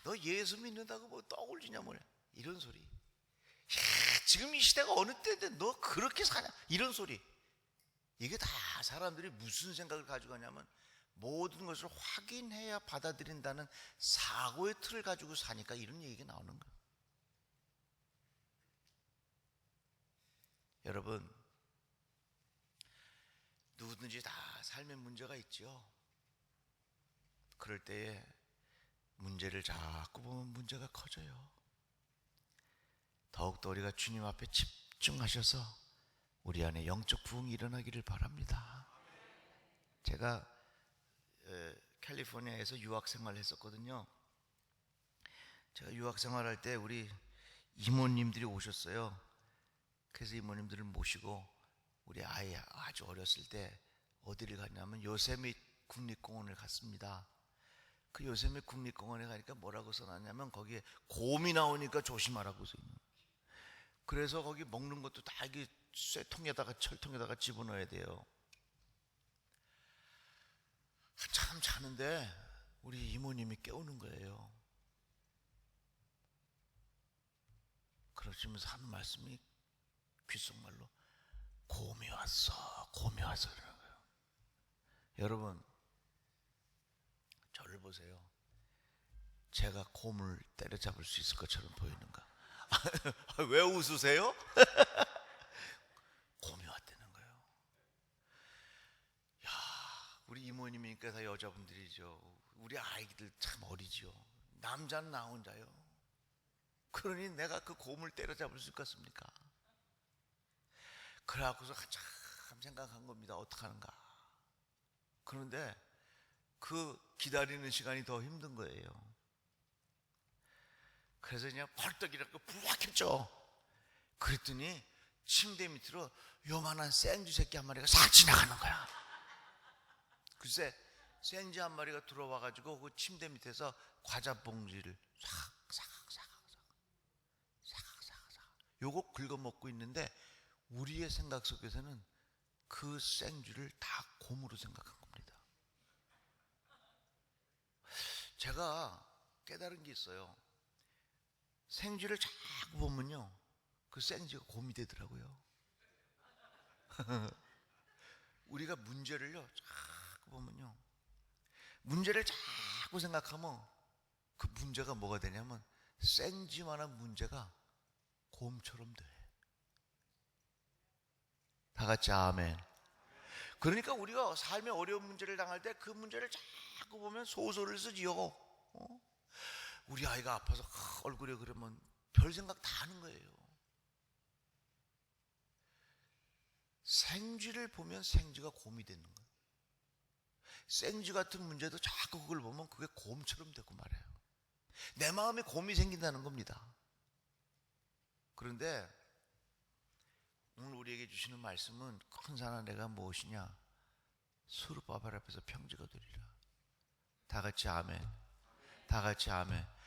너 예수 믿는다고 뭐 떠올리냐 뭐냐 이런 소리. 야, 지금 이 시대가 어느 때인데 너 그렇게 사냐 이런 소리. 이게 다 사람들이 무슨 생각을 가지고 하냐면 모든 것을 확인해야 받아들인다는 사고의 틀을 가지고 사니까 이런 얘기가 나오는 거예요. 여러분, 누구든지 다 삶에 문제가 있죠. 그럴 때에 문제를 자꾸 보면 문제가 커져요. 더욱더 우리가 주님 앞에 집중하셔서 우리 안에 영적 부흥이 일어나기를 바랍니다. 제가 캘리포니아에서 유학생활을 했었거든요. 제가 유학생활할 때 우리 이모님들이 오셨어요. 그래서 이모님들을 모시고 우리 아이 아주 어렸을 때 어디를 갔냐면 요세미 국립공원을 갔습니다. 그 요세미 국립공원에 가니까 뭐라고 써놨냐면 거기에 곰이 나오니까 조심하라고 써있는. 그래서 거기 먹는 것도 다 이게 쇠통에다가 철통에다가 집어넣어야 돼요. 한참 자는데 우리 이모님이 깨우는 거예요. 그러시면서 하는 말씀이 귓속말로 곰이 왔어, 곰이 왔어 그러는 거예요. 여러분, 저를 보세요. 제가 곰을 때려잡을 수 있을 것처럼 보이는가? 왜 웃으세요? 곰이 왔다는 거예요. 야, 우리 이모님이니까 다 여자분들이죠. 우리 아이들 참 어리죠. 남자는 나 혼자요. 그러니 내가 그 곰을 때려잡을 수 있겠습니까? 그래갖고서 한참 생각한 겁니다. 어떡하는가. 그런데 그 기다리는 시간이 더 힘든 거예요. 그래서 그냥 벌떡 일어나고 부악 했죠. 그랬더니 침대 밑으로 요만한 생쥐 새끼 한 마리가 싹 지나가는 거야. 글쎄 생쥐 한 마리가 들어와가지고 그 침대 밑에서 과자 봉지를 싹 요거 긁어먹고 있는데 우리의 생각 속에서는 그 생쥐를 다 곰으로 생각한 겁니다. 제가 깨달은 게 있어요. 생쥐를 자꾸 보면요 그 생쥐가 곰이 되더라고요. 우리가 문제를요 자꾸 보면요 문제를 자꾸 생각하면 그 문제가 뭐가 되냐면 생쥐만한 문제가 곰처럼 돼. 다 같이 아멘. 그러니까 우리가 삶의 어려운 문제를 당할 때 그 문제를 자꾸 보면 소설을 쓰지요. 우리 아이가 아파서 얼굴에 그러면 별 생각 다 하는 거예요. 생쥐를 보면 생쥐가 곰이 되는 거예요. 생쥐 같은 문제도 자꾸 그걸 보면 그게 곰처럼 되고 말해요. 내 마음에 곰이 생긴다는 겁니다. 그런데 오늘 우리에게 주시는 말씀은 큰 산한 내가 무엇이냐? 수르바벨 앞에서 평지가 되리라. 다 같이 아멘. 다 같이 아멘.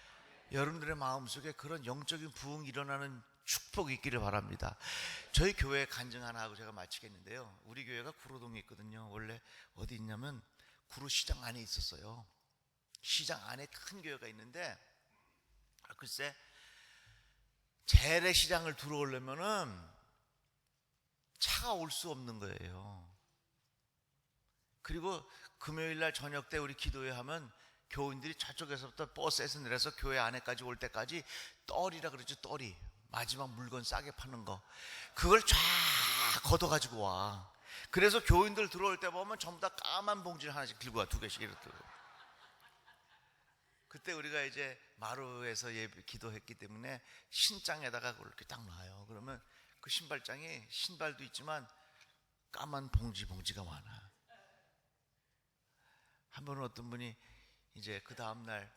여러분들의 마음속에 그런 영적인 부흥이 일어나는 축복이 있기를 바랍니다. 저희 교회 간증 하나 하고 제가 마치겠는데요. 우리 교회가 구로동에 있거든요. 원래 어디 있냐면 구로시장 안에 있었어요. 시장 안에 큰 교회가 있는데 글쎄 재래시장을 들어오려면은 차가 올 수 없는 거예요. 그리고 금요일날 저녁 때 우리 기도회 하면 교인들이 저쪽에서부터 버스에서 내려서 교회 안에까지 올 때까지 떨이라 그러죠. 떨이 마지막 물건 싸게 파는 거 그걸 쫙 걷어가지고 와. 그래서 교인들 들어올 때 보면 전부 다 까만 봉지를 하나씩 들고 와. 2개씩 이렇게. 그때 우리가 이제 마루에서 예배 기도했기 때문에 신장에다가 그걸 이렇게 딱 놔요. 그러면 그 신발장에 신발도 있지만 까만 봉지가 많아. 한 번은 어떤 분이 이제 그 다음날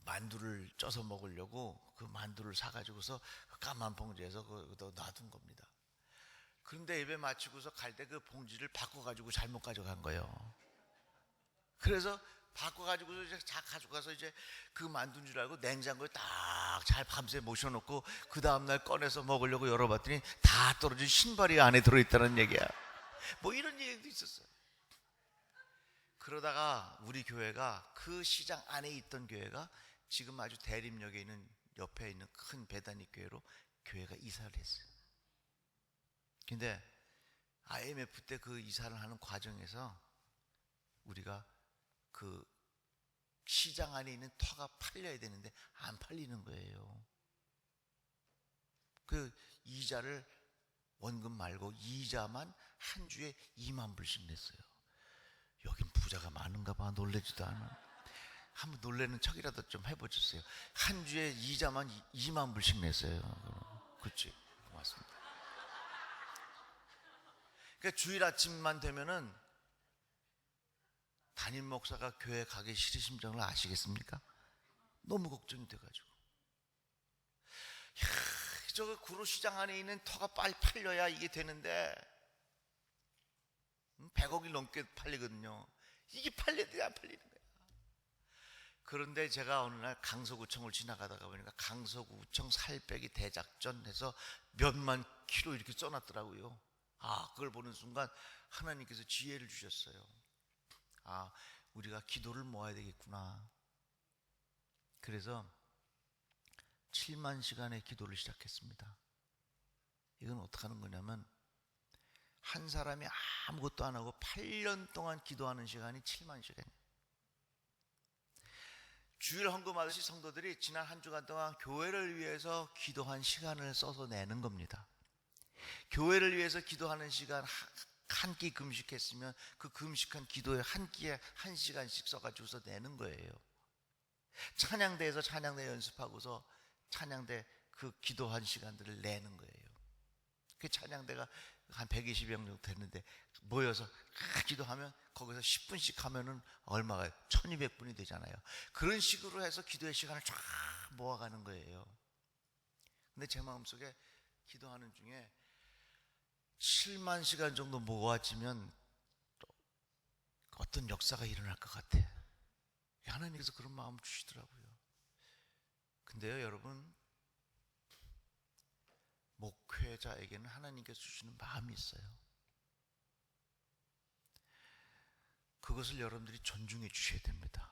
만두를 쪄서 먹으려고 그 만두를 사가지고서 그 까만 봉지에서 그거 놔둔 겁니다. 그런데 예배 마치고서 갈 때 그 봉지를 바꿔가지고 잘못 가져간 거예요. 그래서 바꿔가지고 이제 다 가져가서 이제 그 만두인 줄 알고 냉장고에 딱 잘 밤새 모셔놓고 그 다음날 꺼내서 먹으려고 열어봤더니 다 떨어진 신발이 안에 들어있다는 얘기야. 뭐 이런 얘기도 있었어요. 그러다가 우리 교회가 그 시장 안에 있던 교회가 지금 아주 대림역에 있는 옆에 있는 큰 배단위 교회로 교회가 이사를 했어요. 근데 IMF 때 그 이사를 하는 과정에서 우리가 그 시장 안에 있는 터가 팔려야 되는데 안 팔리는 거예요. 그 이자를 원금 말고 이자만 한 주에 2만 불씩 냈어요. 여긴 부자가 많은가 봐. 놀래지도 않아. 한번 놀래는 척이라도 좀 해보셨어요. 한 주에 이자만 2만 불씩 냈어요. 그렇지. 고맙습니다. 그러니까 주일 아침만 되면은 담임 목사가 교회 가기 싫으신 심정을 아시겠습니까? 너무 걱정이 돼가지고. 저거 구로시장 안에 있는 터가 빨리 팔려야 이게 되는데 100억이 넘게 팔리거든요. 이게 팔리는데 안 팔리는 거야. 그런데 제가 어느 날 강서구청을 지나가다가 보니까 강서구청 살빼기 대작전 해서 몇만 킬로 이렇게 써놨더라고요. 그걸 보는 순간 하나님께서 지혜를 주셨어요. 우리가 기도를 모아야 되겠구나. 그래서 7만 시간의 기도를 시작했습니다. 이건 어떻게 하는 거냐면 한 사람이 아무것도 안 하고 8년 동안 기도하는 시간이 7만 시간이에요. 주일 헌금하듯이 성도들이 지난 한 주간 동안 교회를 위해서 기도한 시간을 써서 내는 겁니다. 교회를 위해서 기도하는 시간 한 끼 금식했으면 그 금식한 기도에 한 끼에 1시간씩 써가지고서 내는 거예요. 찬양대에서 찬양대 연습하고서 찬양대 그 기도한 시간들을 내는 거예요. 그 찬양대가 한 120명 정도 됐는데 모여서 기도하면 거기서 10분씩 하면은 얼마가 1200분이 되잖아요. 그런 식으로 해서 기도의 시간을 쫙 모아가는 거예요. 근데 제 마음속에 기도하는 중에 7만 시간 정도 모아지면 어떤 역사가 일어날 것 같아. 하나님께서 그런 마음을 주시더라고요. 근데요 여러분, 목회자에게는 하나님께서 주시는 마음이 있어요. 그것을 여러분들이 존중해 주셔야 됩니다.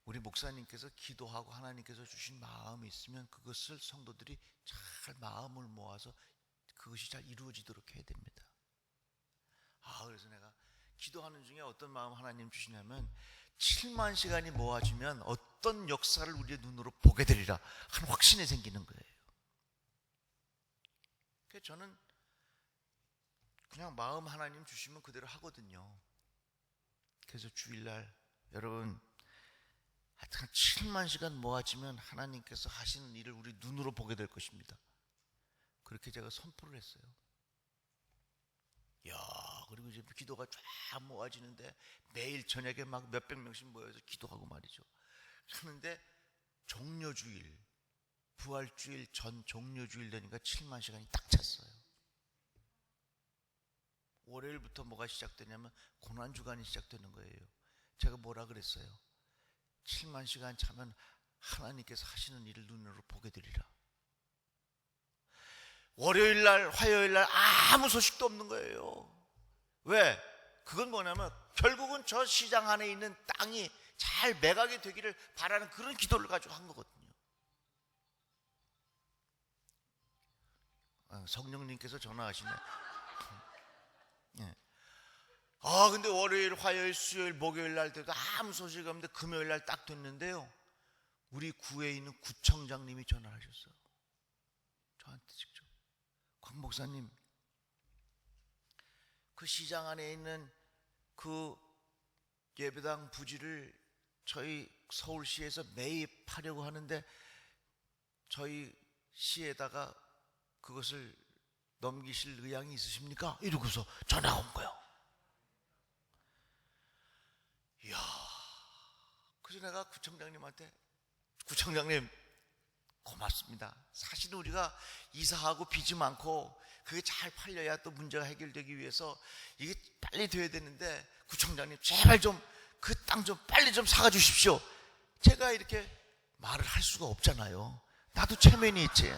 우리 목사님께서 기도하고 하나님께서 주신 마음이 있으면 그것을 성도들이 잘 마음을 모아서 그것이 잘 이루어지도록 해야 됩니다. 그래서 내가 기도하는 중에 어떤 마음 하나님 주시냐면 7만 시간이 모아지면 어떤 역사를 우리의 눈으로 보게 되리라 하는 확신이 생기는 거예요. 그래서 저는 그냥 마음 하나님 주시면 그대로 하거든요. 그래서 주일날 여러분 하여튼 7만 시간 모아지면 하나님께서 하시는 일을 우리 눈으로 보게 될 것입니다. 그렇게 제가 선포를 했어요. 그리고 이제 기도가 쫙 모아지는데 매일 저녁에 막 몇백 명씩 모여서 기도하고 말이죠. 하는데 종료주일, 부활주일 전 종료주일 되니까 7만 시간이 딱 찼어요. 월요일부터 뭐가 시작되냐면 고난주간이 시작되는 거예요. 제가 뭐라 그랬어요? 7만 시간 차면 하나님께서 하시는 일을 눈으로 보게 되리라. 월요일날 화요일날 아무 소식도 없는 거예요. 왜? 그건 뭐냐면 결국은 저 시장 안에 있는 땅이 잘 매각이 되기를 바라는 그런 기도를 가지고 한 거거든요. 성령님께서 전화하시네. 네. 근데 월요일, 화요일, 수요일, 목요일 날 때도 아무 소식이 없는데 금요일 날 딱 됐는데요. 우리 구에 있는 구청장님이 전화를 하셨어요. 저한테 직접. 광 목사님, 그 시장 안에 있는 그 예배당 부지를 저희 서울시에서 매입하려고 하는데 저희 시에다가 그것을 넘기실 의향이 있으십니까? 이러고서 전화가 온 거예요. 이야, 그래서 내가 구청장님한테, 구청장님 고맙습니다. 사실은 우리가 이사하고 빚이 많고 그게 잘 팔려야 또 문제가 해결되기 위해서 이게 빨리 돼야 되는데 구청장님 제발 좀 그 땅 좀 빨리 좀 사가 주십시오. 제가 이렇게 말을 할 수가 없잖아요. 나도 체면이 있지.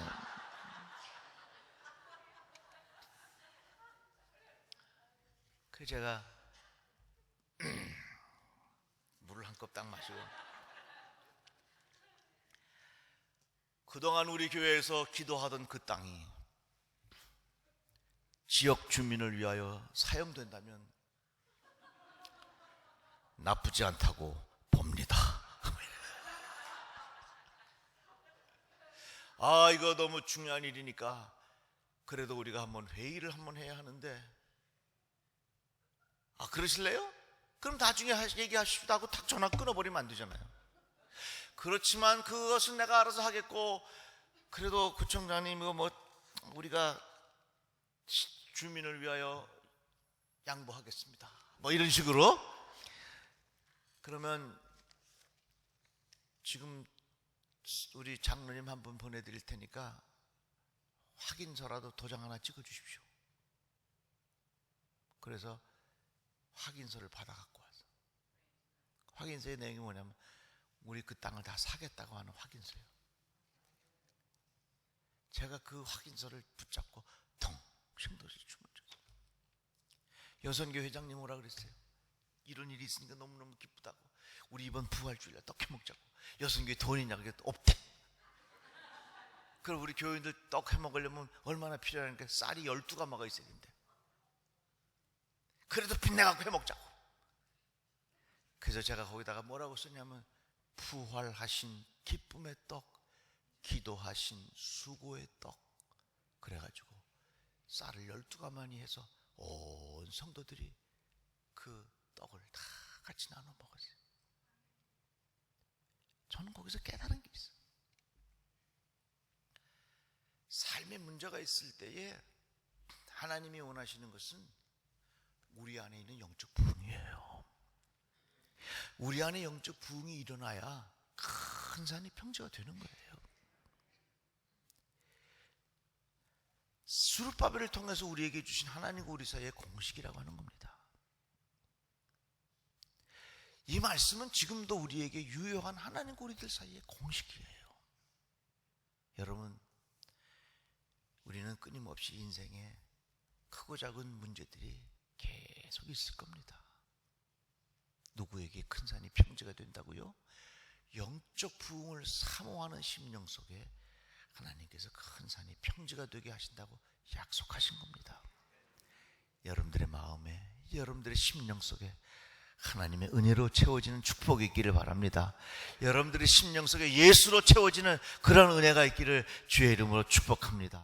그래서 제가 물을 한 컵 딱 마시고, 그동안 우리 교회에서 기도하던 그 땅이 지역 주민을 위하여 사용된다면 나쁘지 않다고 봅니다. 이거 너무 중요한 일이니까 그래도 우리가 한번 회의를 한번 해야 하는데, 그러실래요? 그럼 나중에 얘기하십시오 하고 탁 전화 끊어버리면 안 되잖아요. 그렇지만 그것은 내가 알아서 하겠고, 그래도 구청장님 이거 뭐 우리가 주민을 위하여 양보하겠습니다, 뭐 이런 식으로. 그러면 지금 우리 장로님 한 분 보내드릴 테니까 확인서라도 도장 하나 찍어 주십시오. 그래서 확인서를 받아 갖고 와서, 확인서의 내용이 뭐냐면 우리 그 땅을 다 사겠다고 하는 확인서예요. 제가 그 확인서를 붙잡고 덩 신도시 춤을 췄어요. 여선교 회장님 오라 그랬어요. 이런 일이 있으니까 너무너무 기쁘다고, 우리 이번 부활주일날 떡 해먹자고. 여선교에 돈 있냐고 그랬더니 없대. 그럼 우리 교인들 떡 해먹으려면 얼마나 필요하니까 쌀이 12가마가 있어야 된대. 그래도 빚내갖고 해먹자고. 그래서 제가 거기다가 뭐라고 썼냐면 부활하신 기쁨의 떡, 기도하신 수고의 떡, 그래가지고 쌀을 12가마니 해서 온 성도들이 그 떡을 다 같이 나눠 먹었어요. 저는 거기서 깨달은 게 있어요. 삶에 문제가 있을 때에 하나님이 원하시는 것은 우리 안에 있는 영적 부흥이에요. 우리 안에 영적 부흥이 일어나야 큰 산이 평지가 되는 거예요. 스룹바벨을 통해서 우리에게 주신 하나님과 우리 사이의 공식이라고 하는 겁니다. 이 말씀은 지금도 우리에게 유효한 하나님과 우리들 사이의 공식이에요. 여러분, 우리는 끊임없이 인생에 크고 작은 문제들이 계속 있을 겁니다. 누구에게 큰 산이 평지가 된다고요? 영적 부흥을 사모하는 심령 속에 하나님께서 큰 산이 평지가 되게 하신다고 약속하신 겁니다. 여러분들의 마음에, 여러분들의 심령 속에 하나님의 은혜로 채워지는 축복이 있기를 바랍니다. 여러분들의 심령 속에 예수로 채워지는 그런 은혜가 있기를 주의 이름으로 축복합니다.